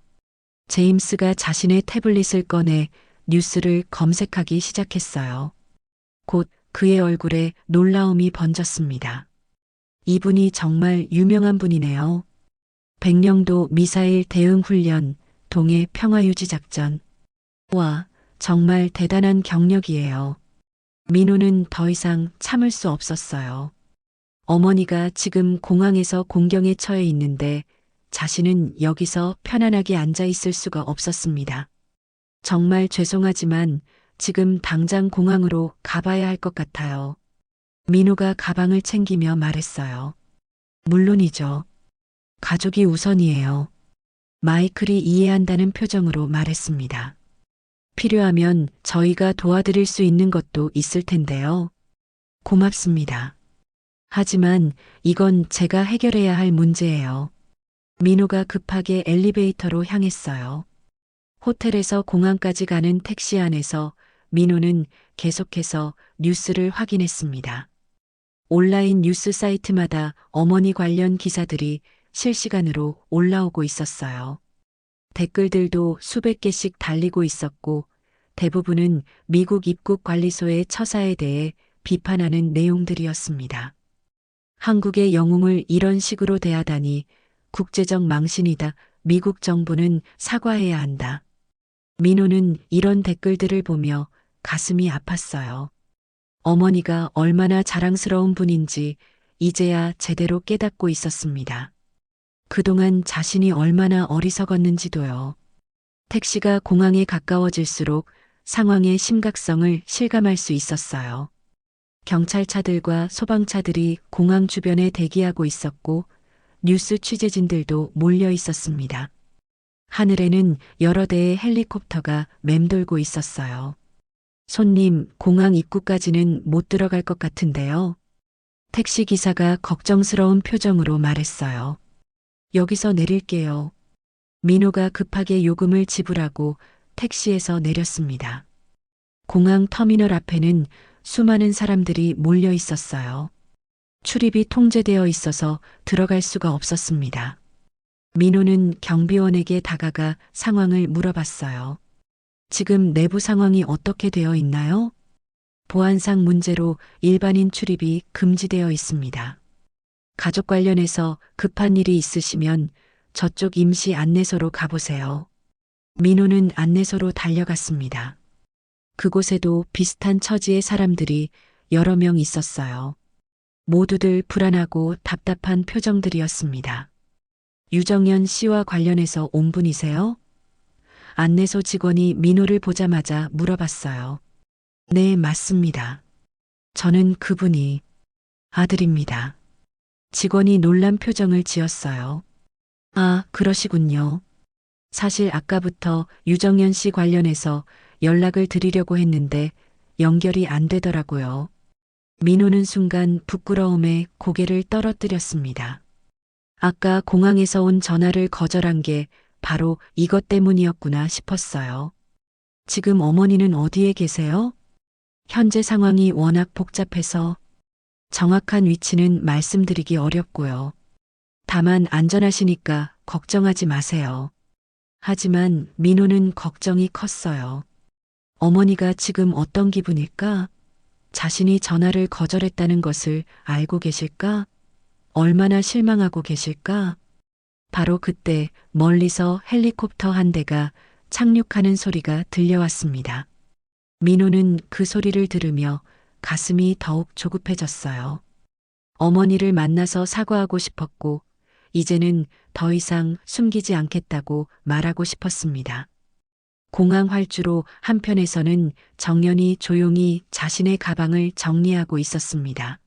제임스가 자신의 태블릿을 꺼내 뉴스를 검색하기 시작했어요. 곧 그의 얼굴에 놀라움이 번졌습니다. 이분이 정말 유명한 분이네요. 백령도 미사일 대응 훈련, 동해 평화유지 작전. 와, 정말 대단한 경력이에요. 민호는 더 이상 참을 수 없었어요. 어머니가 지금 공항에서 공경에 처해 있는데 자신은 여기서 편안하게 앉아 있을 수가 없었습니다. 정말 죄송하지만 지금 당장 공항으로 가봐야 할 것 같아요. 민호가 가방을 챙기며 말했어요. 물론이죠. 가족이 우선이에요. 마이클이 이해한다는 표정으로 말했습니다. 필요하면 저희가 도와드릴 수 있는 것도 있을 텐데요. 고맙습니다. 하지만 이건 제가 해결해야 할 문제예요. 민호가 급하게 엘리베이터로 향했어요. 호텔에서 공항까지 가는 택시 안에서 민호는 계속해서 뉴스를 확인했습니다. 온라인 뉴스 사이트마다 어머니 관련 기사들이 실시간으로 올라오고 있었어요. 댓글들도 수백 개씩 달리고 있었고 대부분은 미국 입국관리소의 처사에 대해 비판하는 내용들이었습니다. 한국의 영웅을 이런 식으로 대하다니 국제적 망신이다. 미국 정부는 사과해야 한다. 민호는 이런 댓글들을 보며 가슴이 아팠어요. 어머니가 얼마나 자랑스러운 분인지 이제야 제대로 깨닫고 있었습니다. 그동안 자신이 얼마나 어리석었는지도요. 택시가 공항에 가까워질수록 상황의 심각성을 실감할 수 있었어요. 경찰차들과 소방차들이 공항 주변에 대기하고 있었고 뉴스 취재진들도 몰려 있었습니다. 하늘에는 여러 대의 헬리콥터가 맴돌고 있었어요. 손님, 공항 입구까지는 못 들어갈 것 같은데요. 택시 기사가 걱정스러운 표정으로 말했어요. 여기서 내릴게요. 민호가 급하게 요금을 지불하고 택시에서 내렸습니다. 공항 터미널 앞에는 수많은 사람들이 몰려 있었어요. 출입이 통제되어 있어서 들어갈 수가 없었습니다. 민호는 경비원에게 다가가 상황을 물어봤어요. 지금 내부 상황이 어떻게 되어 있나요? 보안상 문제로 일반인 출입이 금지되어 있습니다. 가족 관련해서 급한 일이 있으시면 저쪽 임시 안내소로 가보세요. 민호는 안내소로 달려갔습니다. 그곳에도 비슷한 처지의 사람들이 여러 명 있었어요. 모두들 불안하고 답답한 표정들이었습니다. 유정연 씨와 관련해서 온 분이세요? 안내소 직원이 민호를 보자마자 물어봤어요. 네, 맞습니다. 저는 그분이 아들입니다. 직원이 놀란 표정을 지었어요. 아, 그러시군요. 사실 아까부터 유정연 씨 관련해서 연락을 드리려고 했는데 연결이 안 되더라고요. 민호는 순간 부끄러움에 고개를 떨어뜨렸습니다. 아까 공항에서 온 전화를 거절한 게 바로 이것 때문이었구나 싶었어요. 지금 어머니는 어디에 계세요? 현재 상황이 워낙 복잡해서 정확한 위치는 말씀드리기 어렵고요. 다만 안전하시니까 걱정하지 마세요. 하지만 민호는 걱정이 컸어요. 어머니가 지금 어떤 기분일까? 자신이 전화를 거절했다는 것을 알고 계실까? 얼마나 실망하고 계실까? 바로 그때 멀리서 헬리콥터 한 대가 착륙하는 소리가 들려왔습니다. 민호는 그 소리를 들으며 가슴이 더욱 조급해졌어요. 어머니를 만나서 사과하고 싶었고 이제는 더 이상 숨기지 않겠다고 말하고 싶었습니다. 공항 활주로 한편에서는 정연이 조용히 자신의 가방을 정리하고 있었습니다.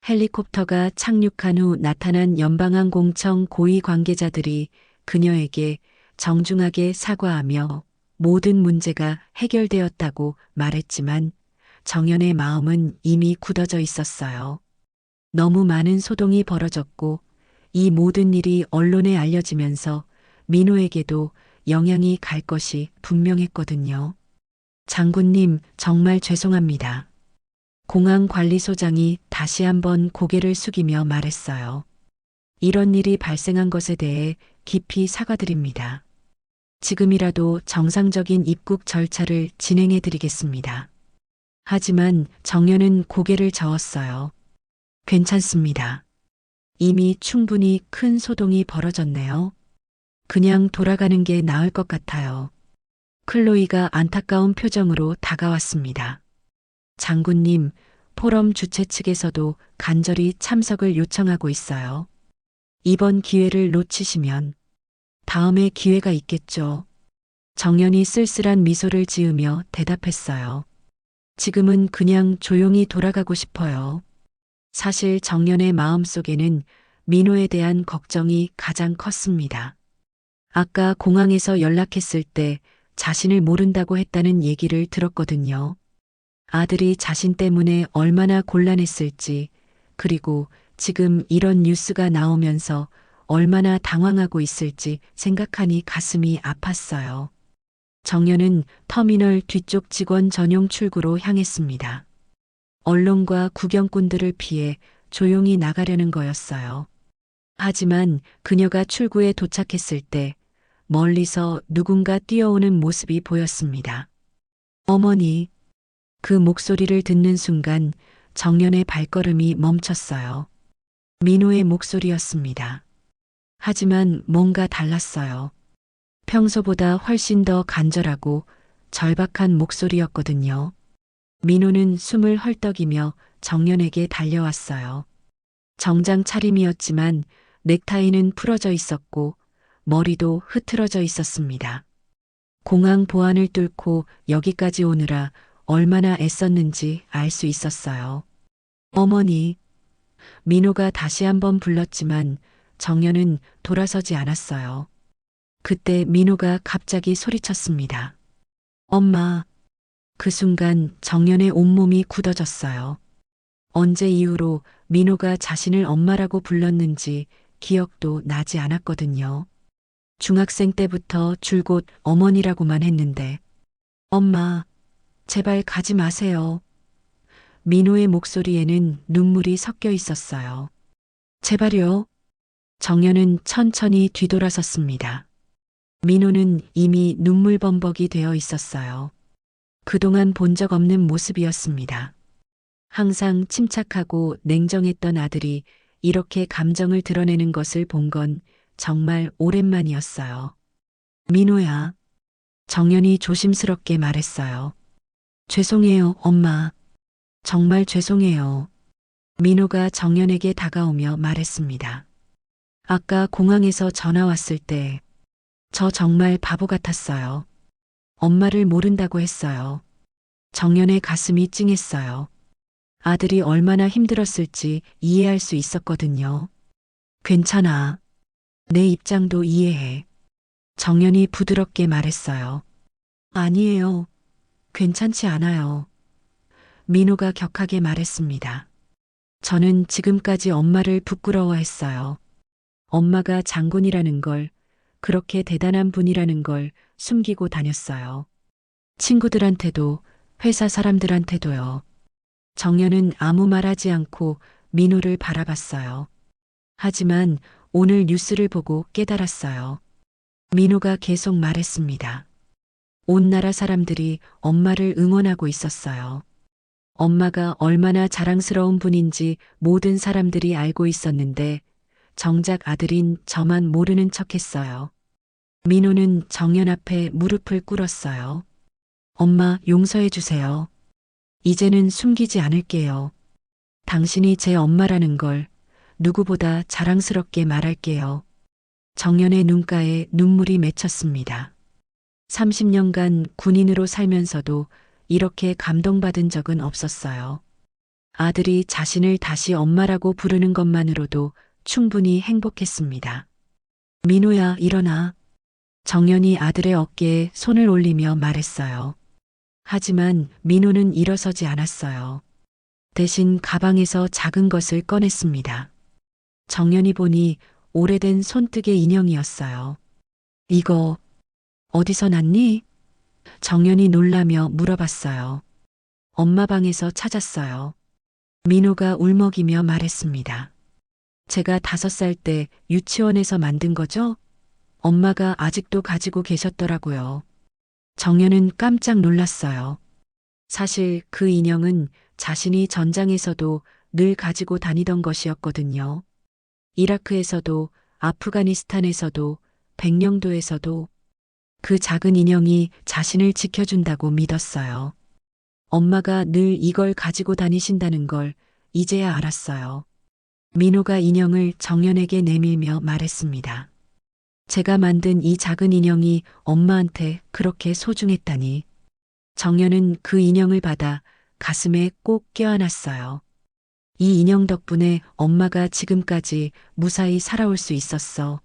헬리콥터가 착륙한 후 나타난 연방항공청 고위 관계자들이 그녀에게 정중하게 사과하며 모든 문제가 해결되었다고 말했지만 정연의 마음은 이미 굳어져 있었어요. 너무 많은 소동이 벌어졌고 이 모든 일이 언론에 알려지면서 민호에게도 영향이 갈 것이 분명했거든요. 장군님, 정말 죄송합니다. 공항관리소장이 다시 한번 고개를 숙이며 말했어요. 이런 일이 발생한 것에 대해 깊이 사과드립니다. 지금이라도 정상적인 입국 절차를 진행해 드리겠습니다. 하지만 정연은 고개를 저었어요. 괜찮습니다. 이미 충분히 큰 소동이 벌어졌네요. 그냥 돌아가는 게 나을 것 같아요. 클로이가 안타까운 표정으로 다가왔습니다. 장군님, 포럼 주최 측에서도 간절히 참석을 요청하고 있어요. 이번 기회를 놓치시면 다음에 기회가 있겠죠. 정연이 쓸쓸한 미소를 지으며 대답했어요. 지금은 그냥 조용히 돌아가고 싶어요. 사실 정연의 마음속에는 민호에 대한 걱정이 가장 컸습니다. 아까 공항에서 연락했을 때 자신을 모른다고 했다는 얘기를 들었거든요. 아들이 자신 때문에 얼마나 곤란했을지, 그리고 지금 이런 뉴스가 나오면서 얼마나 당황하고 있을지 생각하니 가슴이 아팠어요. 정연은 터미널 뒤쪽 직원 전용 출구로 향했습니다. 언론과 구경꾼들을 피해 조용히 나가려는 거였어요. 하지만 그녀가 출구에 도착했을 때 멀리서 누군가 뛰어오는 모습이 보였습니다. 어머니, 그 목소리를 듣는 순간 정연의 발걸음이 멈췄어요. 민호의 목소리였습니다. 하지만 뭔가 달랐어요. 평소보다 훨씬 더 간절하고 절박한 목소리였거든요. 민호는 숨을 헐떡이며 정연에게 달려왔어요. 정장 차림이었지만 넥타이는 풀어져 있었고 머리도 흐트러져 있었습니다. 공항 보안을 뚫고 여기까지 오느라 얼마나 애썼는지 알 수 있었어요. 어머니, 민호가 다시 한번 불렀지만 정연은 돌아서지 않았어요. 그때 민호가 갑자기 소리쳤습니다. 엄마. 그 순간 정연의 온몸이 굳어졌어요. 언제 이후로 민호가 자신을 엄마라고 불렀는지 기억도 나지 않았거든요. 중학생 때부터 줄곧 어머니라고만 했는데, 엄마, 제발 가지 마세요. 민호의 목소리에는 눈물이 섞여 있었어요. 제발요. 정연은 천천히 뒤돌아섰습니다. 민호는 이미 눈물범벅이 되어 있었어요. 그동안 본 적 없는 모습이었습니다. 항상 침착하고 냉정했던 아들이 이렇게 감정을 드러내는 것을 본 건 정말 오랜만이었어요. 민호야. 정연이 조심스럽게 말했어요. 죄송해요, 엄마. 정말 죄송해요. 민호가 정연에게 다가오며 말했습니다. 아까 공항에서 전화 왔을 때 저 정말 바보 같았어요. 엄마를 모른다고 했어요. 정연의 가슴이 찡했어요. 아들이 얼마나 힘들었을지 이해할 수 있었거든요. 괜찮아. 내 입장도 이해해. 정연이 부드럽게 말했어요. 아니에요. 괜찮지 않아요. 민호가 격하게 말했습니다. 저는 지금까지 엄마를 부끄러워했어요. 엄마가 장군이라는 걸, 그렇게 대단한 분이라는 걸 숨기고 다녔어요. 친구들한테도, 회사 사람들한테도요. 정연은 아무 말하지 않고 민호를 바라봤어요. 하지만 오늘 뉴스를 보고 깨달았어요. 민호가 계속 말했습니다. 온 나라 사람들이 엄마를 응원하고 있었어요. 엄마가 얼마나 자랑스러운 분인지 모든 사람들이 알고 있었는데 정작 아들인 저만 모르는 척했어요. 민호는 정연 앞에 무릎을 꿇었어요. 엄마, 용서해 주세요. 이제는 숨기지 않을게요. 당신이 제 엄마라는 걸 누구보다 자랑스럽게 말할게요. 정연의 눈가에 눈물이 맺혔습니다. 30년간 군인으로 살면서도 이렇게 감동받은 적은 없었어요. 아들이 자신을 다시 엄마라고 부르는 것만으로도 충분히 행복했습니다. 민호야, 일어나. 정연이 아들의 어깨에 손을 올리며 말했어요. 하지만 민호는 일어서지 않았어요. 대신 가방에서 작은 것을 꺼냈습니다. 정연이 보니 오래된 손뜨개 인형이었어요. 이거 어디서 났니? 정연이 놀라며 물어봤어요. 엄마 방에서 찾았어요. 민호가 울먹이며 말했습니다. 제가 5살 때 유치원에서 만든 거죠? 엄마가 아직도 가지고 계셨더라고요. 정연은 깜짝 놀랐어요. 사실 그 인형은 자신이 전장에서도 늘 가지고 다니던 것이었거든요. 이라크에서도, 아프가니스탄에서도, 백령도에서도 그 작은 인형이 자신을 지켜준다고 믿었어요. 엄마가 늘 이걸 가지고 다니신다는 걸 이제야 알았어요. 민호가 인형을 정연에게 내밀며 말했습니다. 제가 만든 이 작은 인형이 엄마한테 그렇게 소중했다니. 정연은 그 인형을 받아 가슴에 꼭 껴안았어요. 이 인형 덕분에 엄마가 지금까지 무사히 살아올 수 있었어.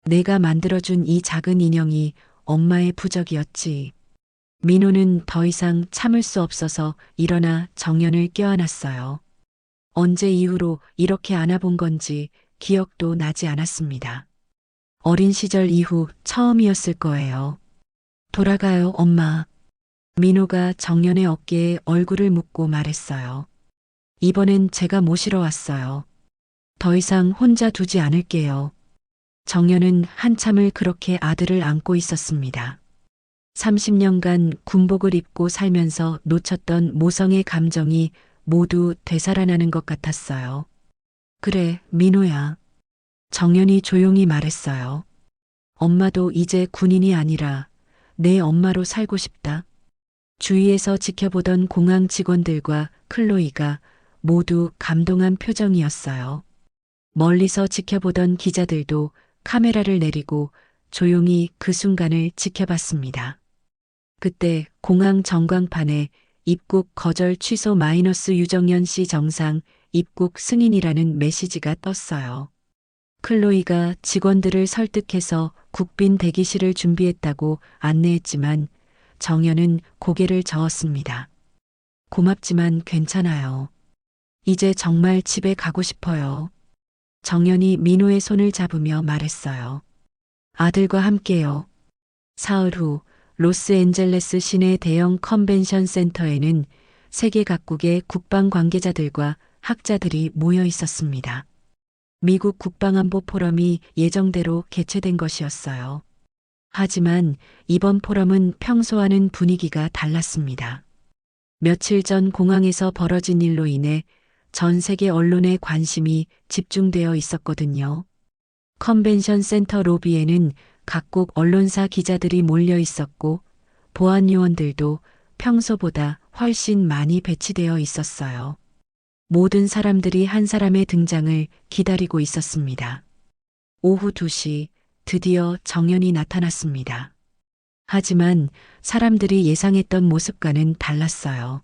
내가 만들어준 이 작은 인형이 엄마의 부적이었지. 민호는 더 이상 참을 수 없어서 일어나 정연을 껴안았어요. 언제 이후로 이렇게 안아본 건지 기억도 나지 않았습니다. 어린 시절 이후 처음이었을 거예요. 돌아가요, 엄마. 민호가 정연의 어깨에 얼굴을 묻고 말했어요. 이번엔 제가 모시러 왔어요. 더 이상 혼자 두지 않을게요. 정연은 한참을 그렇게 아들을 안고 있었습니다. 30년간 군복을 입고 살면서 놓쳤던 모성의 감정이 모두 되살아나는 것 같았어요. 그래, 민호야. 정연이 조용히 말했어요. 엄마도 이제 군인이 아니라 내 엄마로 살고 싶다. 주위에서 지켜보던 공항 직원들과 클로이가 모두 감동한 표정이었어요. 멀리서 지켜보던 기자들도 카메라를 내리고 조용히 그 순간을 지켜봤습니다. 그때 공항 전광판에 입국 거절 취소 마이너스 유정연 씨 정상 입국 승인이라는 메시지가 떴어요. 클로이가 직원들을 설득해서 국빈 대기실을 준비했다고 안내했지만 정연은 고개를 저었습니다. 고맙지만 괜찮아요. 이제 정말 집에 가고 싶어요. 정연이 민호의 손을 잡으며 말했어요. 아들과 함께요. 사흘 후 로스앤젤레스 시내 대형 컨벤션 센터에는 세계 각국의 국방 관계자들과 학자들이 모여 있었습니다. 미국 국방안보 포럼이 예정대로 개최된 것이었어요. 하지만 이번 포럼은 평소와는 분위기가 달랐습니다. 며칠 전 공항에서 벌어진 일로 인해 전 세계 언론의 관심이 집중되어 있었거든요. 컨벤션 센터 로비에는 각국 언론사 기자들이 몰려 있었고 보안 요원들도 평소보다 훨씬 많이 배치되어 있었어요. 모든 사람들이 한 사람의 등장을 기다리고 있었습니다. 오후 2시 드디어 정연이 나타났습니다. 하지만 사람들이 예상했던 모습과는 달랐어요.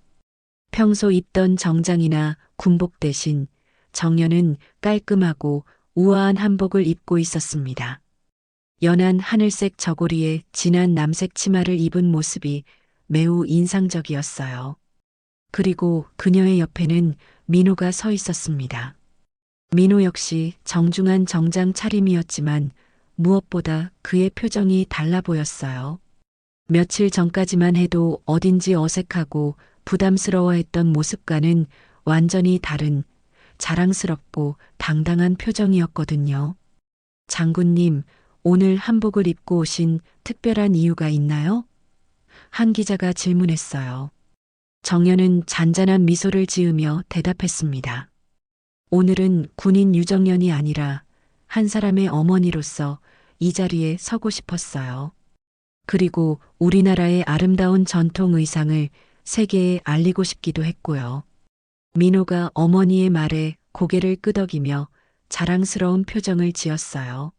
평소 입던 정장이나 군복 대신 정연은 깔끔하고 우아한 한복을 입고 있었습니다. 연한 하늘색 저고리에 진한 남색 치마를 입은 모습이 매우 인상적이었어요. 그리고 그녀의 옆에는 민호가 서 있었습니다. 민호 역시 정중한 정장 차림이었지만 무엇보다 그의 표정이 달라 보였어요. 며칠 전까지만 해도 어딘지 어색하고 부담스러워했던 모습과는 완전히 다른 자랑스럽고 당당한 표정이었거든요. 장군님, 오늘 한복을 입고 오신 특별한 이유가 있나요? 한 기자가 질문했어요. 정연은 잔잔한 미소를 지으며 대답했습니다. 오늘은 군인 유정연이 아니라 한 사람의 어머니로서 이 자리에 서고 싶었어요. 그리고 우리나라의 아름다운 전통 의상을 세계에 알리고 싶기도 했고요. 민호가 어머니의 말에 고개를 끄덕이며 자랑스러운 표정을 지었어요.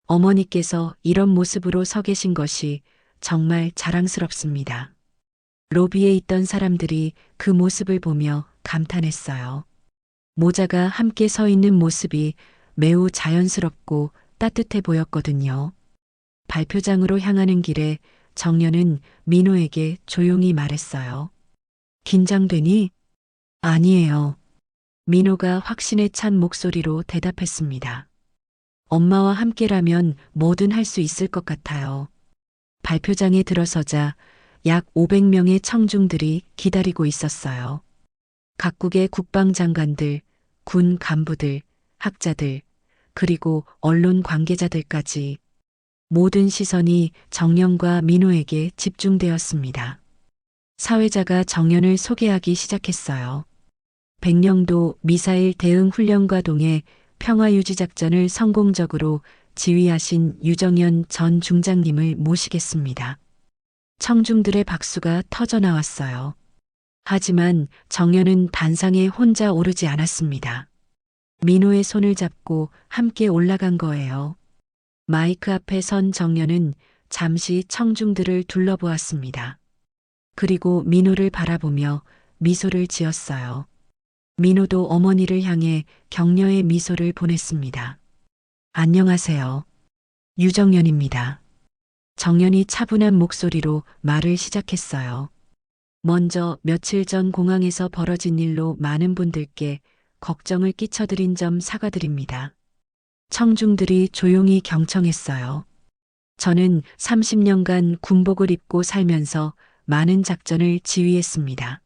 어머니께서 이런 모습으로 서 계신 것이 정말 자랑스럽습니다. 로비에 있던 사람들이 그 모습을 보며 감탄했어요. 모자가 함께 서 있는 모습이 매우 자연스럽고 따뜻해 보였거든요. 발표장으로 향하는 길에 정연은 민호에게 조용히 말했어요. 긴장되니? 아니에요. 민호가 확신에 찬 목소리로 대답했습니다. 엄마와 함께라면 뭐든 할 수 있을 것 같아요. 발표장에 들어서자 약 500명의 청중들이 기다리고 있었어요. 각국의 국방장관들, 군 간부들, 학자들, 그리고 언론 관계자들까지 모든 시선이 정연과 민호에게 집중되었습니다. 사회자가 정연을 소개하기 시작했어요. 백령도 미사일 대응 훈련과 동해 평화유지작전을 성공적으로 지휘하신 유정연 전 중장님을 모시겠습니다. 청중들의 박수가 터져 나왔어요. 하지만 정연은 단상에 혼자 오르지 않았습니다. 민호의 손을 잡고 함께 올라간 거예요. 마이크 앞에 선 정연은 잠시 청중들을 둘러보았습니다. 그리고 민호를 바라보며 미소를 지었어요. 민호도 어머니를 향해 격려의 미소를 보냈습니다. 안녕하세요. 유정연입니다. 정연이 차분한 목소리로 말을 시작했어요. 먼저 며칠 전 공항에서 벌어진 일로 많은 분들께 걱정을 끼쳐드린 점 사과드립니다. 청중들이 조용히 경청했어요. 저는 30년간 군복을 입고 살면서 많은 작전을 지휘했습니다.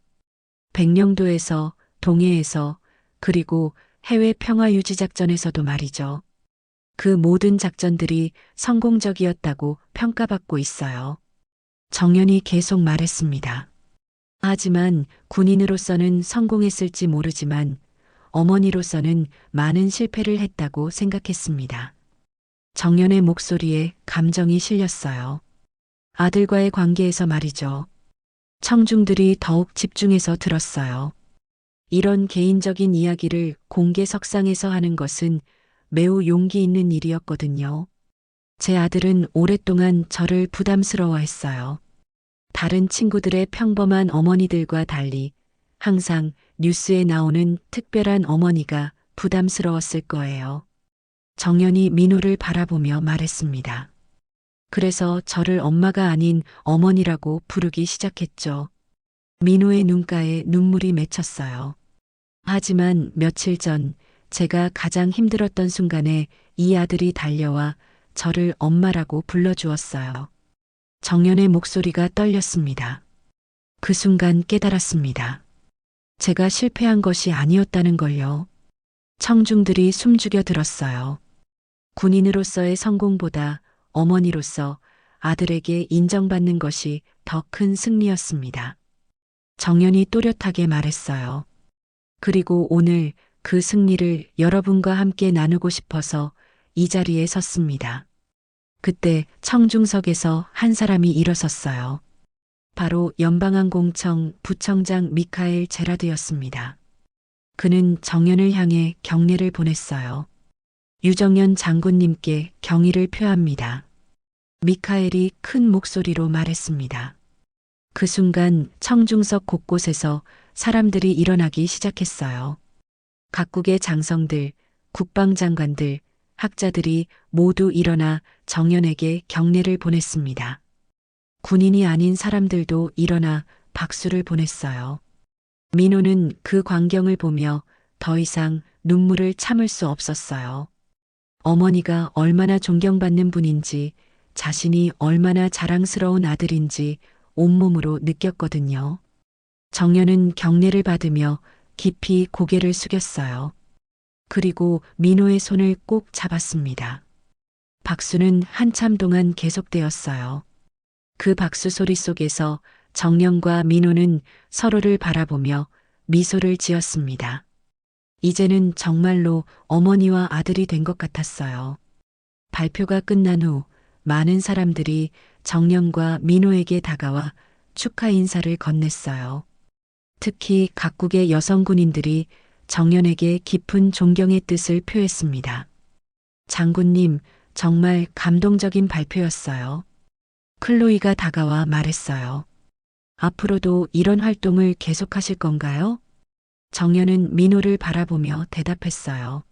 백령도에서, 동해에서, 그리고 해외 평화유지작전에서도 말이죠. 그 모든 작전들이 성공적이었다고 평가받고 있어요. 정연이 계속 말했습니다. 하지만 군인으로서는 성공했을지 모르지만 어머니로서는 많은 실패를 했다고 생각했습니다. 정연의 목소리에 감정이 실렸어요. 아들과의 관계에서 말이죠. 청중들이 더욱 집중해서 들었어요. 이런 개인적인 이야기를 공개석상에서 하는 것은 매우 용기 있는 일이었거든요. 제 아들은 오랫동안 저를 부담스러워했어요. 다른 친구들의 평범한 어머니들과 달리 항상 뉴스에 나오는 특별한 어머니가 부담스러웠을 거예요. 정연이 민호를 바라보며 말했습니다. 그래서 저를 엄마가 아닌 어머니라고 부르기 시작했죠. 민호의 눈가에 눈물이 맺혔어요. 하지만 며칠 전 제가 가장 힘들었던 순간에 이 아들이 달려와 저를 엄마라고 불러주었어요. 정연의 목소리가 떨렸습니다. 그 순간 깨달았습니다. 제가 실패한 것이 아니었다는 걸요. 청중들이 숨죽여 들었어요. 군인으로서의 성공보다 어머니로서 아들에게 인정받는 것이 더 큰 승리였습니다. 정연이 또렷하게 말했어요. 그리고 오늘 그 승리를 여러분과 함께 나누고 싶어서 이 자리에 섰습니다. 그때 청중석에서 한 사람이 일어섰어요. 바로 연방항공청 부청장 미카엘 제라드였습니다. 그는 정연을 향해 경례를 보냈어요. 유정연 장군님께 경의를 표합니다. 미카엘이 큰 목소리로 말했습니다. 그 순간 청중석 곳곳에서 사람들이 일어나기 시작했어요. 각국의 장성들, 국방장관들, 학자들이 모두 일어나 정연에게 경례를 보냈습니다. 군인이 아닌 사람들도 일어나 박수를 보냈어요. 민호는 그 광경을 보며 더 이상 눈물을 참을 수 없었어요. 어머니가 얼마나 존경받는 분인지, 자신이 얼마나 자랑스러운 아들인지 온몸으로 느꼈거든요. 정연은 경례를 받으며 깊이 고개를 숙였어요. 그리고 민호의 손을 꼭 잡았습니다. 박수는 한참 동안 계속되었어요. 그 박수 소리 속에서 정연과 민호는 서로를 바라보며 미소를 지었습니다. 이제는 정말로 어머니와 아들이 된 것 같았어요. 발표가 끝난 후 많은 사람들이 정연과 민호에게 다가와 축하 인사를 건넸어요. 특히 각국의 여성 군인들이 정연에게 깊은 존경의 뜻을 표했습니다. 장군님, 정말 감동적인 발표였어요. 클로이가 다가와 말했어요. 앞으로도 이런 활동을 계속하실 건가요? 정연은 민호를 바라보며 대답했어요.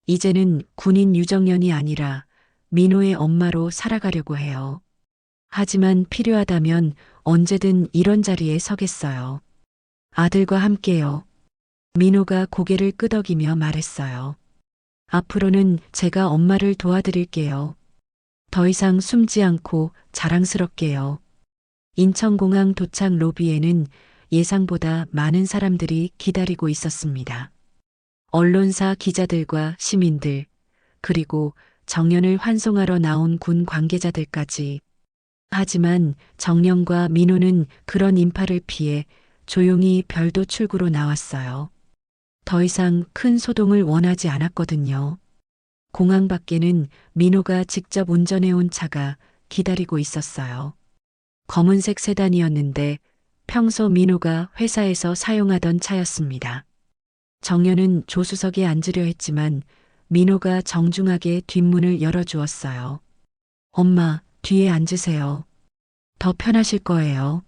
이제는 군인 유정연이 아니라 민호의 엄마로 살아가려고 해요. 하지만 필요하다면 언제든 이런 자리에 서겠어요. 아들과 함께요. 민호가 고개를 끄덕이며 말했어요. 앞으로는 제가 엄마를 도와드릴게요. 더 이상 숨지 않고 자랑스럽게요. 인천공항 도착 로비에는 예상보다 많은 사람들이 기다리고 있었습니다. 언론사 기자들과 시민들, 그리고 정연을 환송하러 나온 군 관계자들까지 하지만 정령과 민호는 그런 인파를 피해 조용히 별도 출구로 나왔어요. 더 이상 큰 소동을 원하지 않았거든요. 공항 밖에는 민호가 직접 운전해온 차가 기다리고 있었어요. 검은색 세단이었는데 평소 민호가 회사에서 사용하던 차였습니다. 정연은 조수석에 앉으려 했지만 민호가 정중하게 뒷문을 열어주었어요. 엄마, 뒤에 앉으세요. 더 편하실 거예요.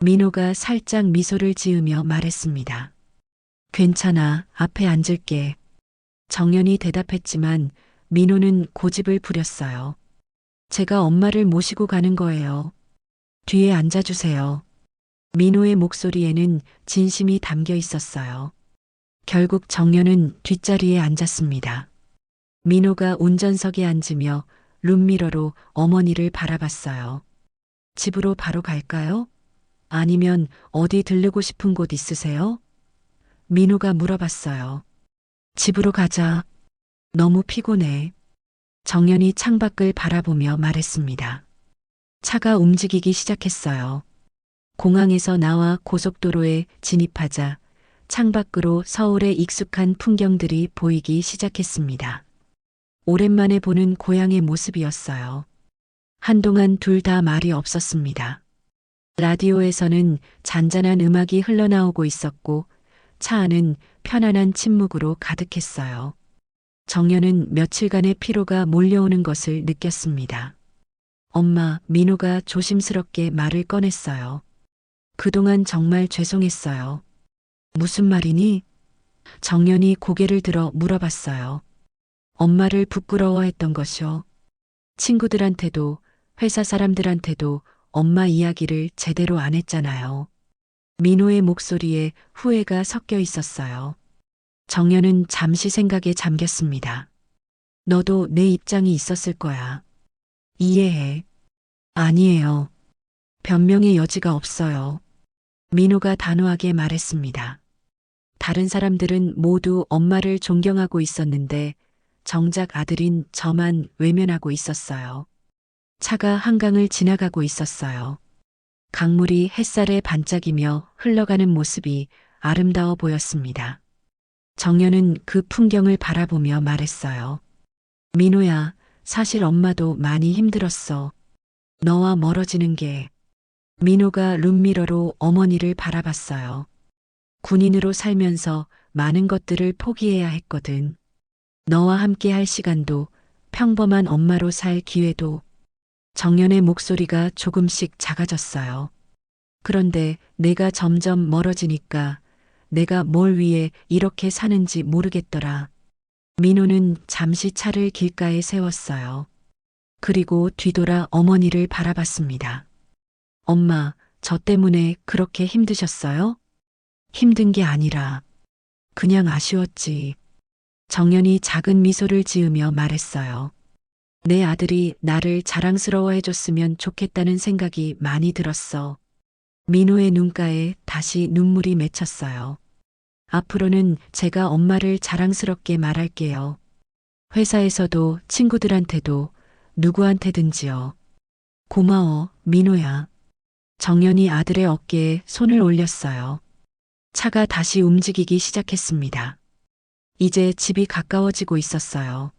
민호가 살짝 미소를 지으며 말했습니다. 괜찮아, 앞에 앉을게. 정연이 대답했지만 민호는 고집을 부렸어요. 제가 엄마를 모시고 가는 거예요. 뒤에 앉아주세요. 민호의 목소리에는 진심이 담겨 있었어요. 결국 정연은 뒷자리에 앉았습니다. 민호가 운전석에 앉으며 룸미러로 어머니를 바라봤어요. 집으로 바로 갈까요? 아니면 어디 들르고 싶은 곳 있으세요? 민호가 물어봤어요. 집으로 가자. 너무 피곤해. 정연이 창밖을 바라보며 말했습니다. 차가 움직이기 시작했어요. 공항에서 나와 고속도로에 진입하자 창밖으로 서울의 익숙한 풍경들이 보이기 시작했습니다. 오랜만에 보는 고향의 모습이었어요. 한동안 둘 다 말이 없었습니다. 라디오에서는 잔잔한 음악이 흘러나오고 있었고 차 안은 편안한 침묵으로 가득했어요. 정연은 며칠간의 피로가 몰려오는 것을 느꼈습니다. 엄마, 민호가 조심스럽게 말을 꺼냈어요. 그동안 정말 죄송했어요. 무슨 말이니? 정연이 고개를 들어 물어봤어요. 엄마를 부끄러워했던 것이요. 친구들한테도 회사 사람들한테도 엄마 이야기를 제대로 안 했잖아요. 민호의 목소리에 후회가 섞여 있었어요. 정연은 잠시 생각에 잠겼습니다. 너도 내 입장이 있었을 거야. 이해해. 아니에요. 변명의 여지가 없어요. 민호가 단호하게 말했습니다. 다른 사람들은 모두 엄마를 존경하고 있었는데 정작 아들인 저만 외면하고 있었어요. 차가 한강을 지나가고 있었어요. 강물이 햇살에 반짝이며 흘러가는 모습이 아름다워 보였습니다. 정연은 그 풍경을 바라보며 말했어요. 민호야, 사실 엄마도 많이 힘들었어. 너와 멀어지는 게. 민호가 룸미러로 어머니를 바라봤어요. 군인으로 살면서 많은 것들을 포기해야 했거든. 너와 함께 할 시간도 평범한 엄마로 살 기회도. 정연의 목소리가 조금씩 작아졌어요. 그런데 내가 점점 멀어지니까 내가 뭘 위해 이렇게 사는지 모르겠더라. 민호는 잠시 차를 길가에 세웠어요. 그리고 뒤돌아 어머니를 바라봤습니다. 엄마, 저 때문에 그렇게 힘드셨어요? 힘든 게 아니라 그냥 아쉬웠지. 정연이 작은 미소를 지으며 말했어요. 내 아들이 나를 자랑스러워해줬으면 좋겠다는 생각이 많이 들었어. 민호의 눈가에 다시 눈물이 맺혔어요. 앞으로는 제가 엄마를 자랑스럽게 말할게요. 회사에서도 친구들한테도 누구한테든지요. 고마워, 민호야. 정연이 아들의 어깨에 손을 올렸어요. 차가 다시 움직이기 시작했습니다. 이제 집이 가까워지고 있었어요.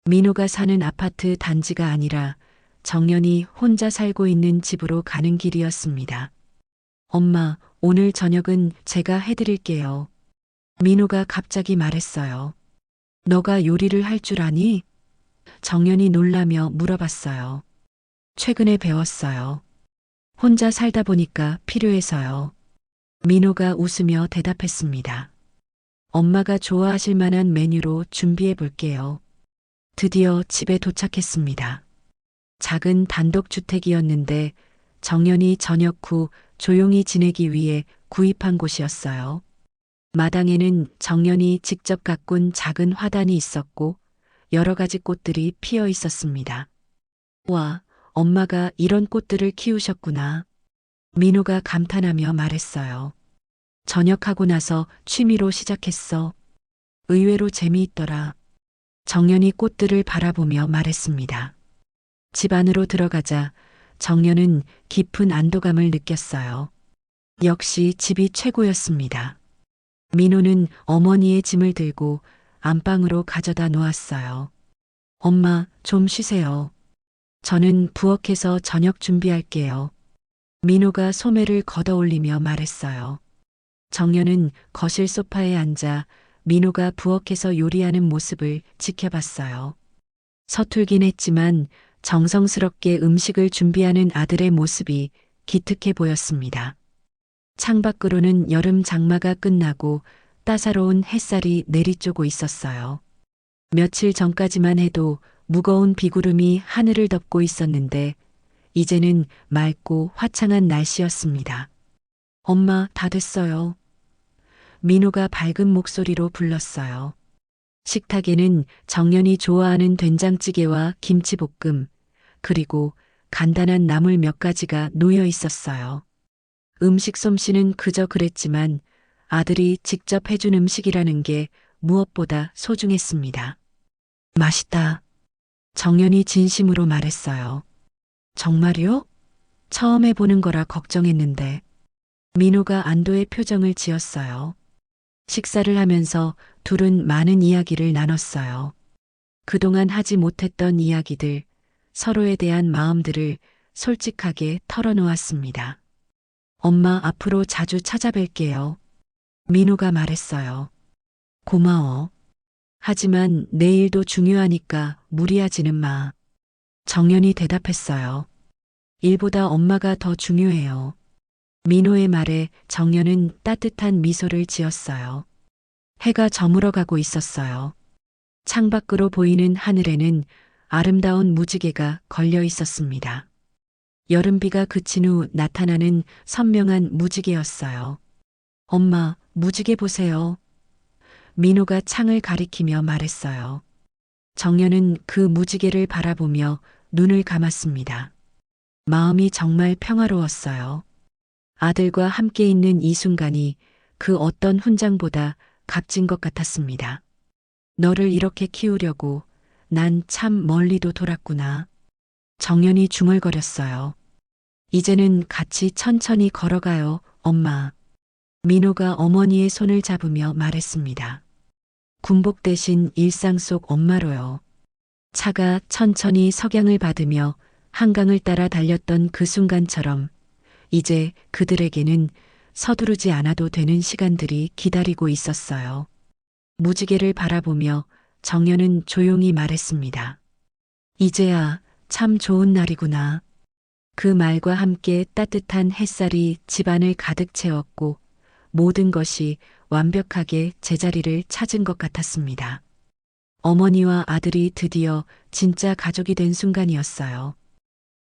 민호가 사는 아파트 단지가 아니라 정연이 혼자 살고 있는 집으로 가는 길이었습니다. 엄마, 오늘 저녁은 제가 해드릴게요. 민호가 갑자기 말했어요. 너가 요리를 할 줄 아니? 정연이 놀라며 물어봤어요. 최근에 배웠어요. 혼자 살다 보니까 필요해서요. 민호가 웃으며 대답했습니다. 엄마가 좋아하실 만한 메뉴로 준비해 볼게요. 드디어 집에 도착했습니다. 작은 단독주택이었는데 정연이 저녁 후 조용히 지내기 위해 구입한 곳이었어요. 마당에는 정연이 직접 가꾼 작은 화단이 있었고 여러 가지 꽃들이 피어 있었습니다. 와, 엄마가 이런 꽃들을 키우셨구나. 민호가 감탄하며 말했어요. 전역하고 나서 취미로 시작했어. 의외로 재미있더라. 정연이 꽃들을 바라보며 말했습니다. 집 안으로 들어가자 정연은 깊은 안도감을 느꼈어요. 역시 집이 최고였습니다. 민호는 어머니의 짐을 들고 안방으로 가져다 놓았어요. 엄마, 좀 쉬세요. 저는 부엌에서 저녁 준비할게요. 민호가 소매를 걷어 올리며 말했어요. 정연은 거실 소파에 앉아 민호가 부엌에서 요리하는 모습을 지켜봤어요. 서툴긴 했지만 정성스럽게 음식을 준비하는 아들의 모습이 기특해 보였습니다. 창밖으로는 여름 장마가 끝나고 따사로운 햇살이 내리쬐고 있었어요. 며칠 전까지만 해도 무거운 비구름이 하늘을 덮고 있었는데 이제는 맑고 화창한 날씨였습니다. 엄마, 다 됐어요. 민호가 밝은 목소리로 불렀어요. 식탁에는 정연이 좋아하는 된장찌개와 김치볶음, 그리고 간단한 나물 몇 가지가 놓여 있었어요. 음식 솜씨는 그저 그랬지만 아들이 직접 해준 음식이라는 게 무엇보다 소중했습니다. 맛있다. 정연이 진심으로 말했어요. 정말요? 처음 해보는 거라 걱정했는데. 민호가 안도의 표정을 지었어요. 식사를 하면서 둘은 많은 이야기를 나눴어요. 그동안 하지 못했던 이야기들, 서로에 대한 마음들을 솔직하게 털어놓았습니다. 엄마, 앞으로 자주 찾아뵐게요. 민호가 말했어요. 고마워. 하지만 내일도 중요하니까 무리하지는 마. 정연이 대답했어요. 일보다 엄마가 더 중요해요. 민호의 말에 정연은 따뜻한 미소를 지었어요. 해가 저물어 가고 있었어요. 창밖으로 보이는 하늘에는 아름다운 무지개가 걸려 있었습니다. 여름비가 그친 후 나타나는 선명한 무지개였어요. 엄마, 무지개 보세요. 민호가 창을 가리키며 말했어요. 정연은 그 무지개를 바라보며 눈을 감았습니다. 마음이 정말 평화로웠어요. 아들과 함께 있는 이 순간이 그 어떤 훈장보다 값진 것 같았습니다. 너를 이렇게 키우려고 난 참 멀리도 돌았구나. 정연이 중얼거렸어요. 이제는 같이 천천히 걸어가요, 엄마. 민호가 어머니의 손을 잡으며 말했습니다. 군복 대신 일상 속 엄마로요. 차가 천천히 석양을 받으며 한강을 따라 달렸던 그 순간처럼 이제 그들에게는 서두르지 않아도 되는 시간들이 기다리고 있었어요. 무지개를 바라보며 정연은 조용히 말했습니다. 이제야 참 좋은 날이구나. 그 말과 함께 따뜻한 햇살이 집안을 가득 채웠고 모든 것이 완벽하게 제자리를 찾은 것 같았습니다. 어머니와 아들이 드디어 진짜 가족이 된 순간이었어요.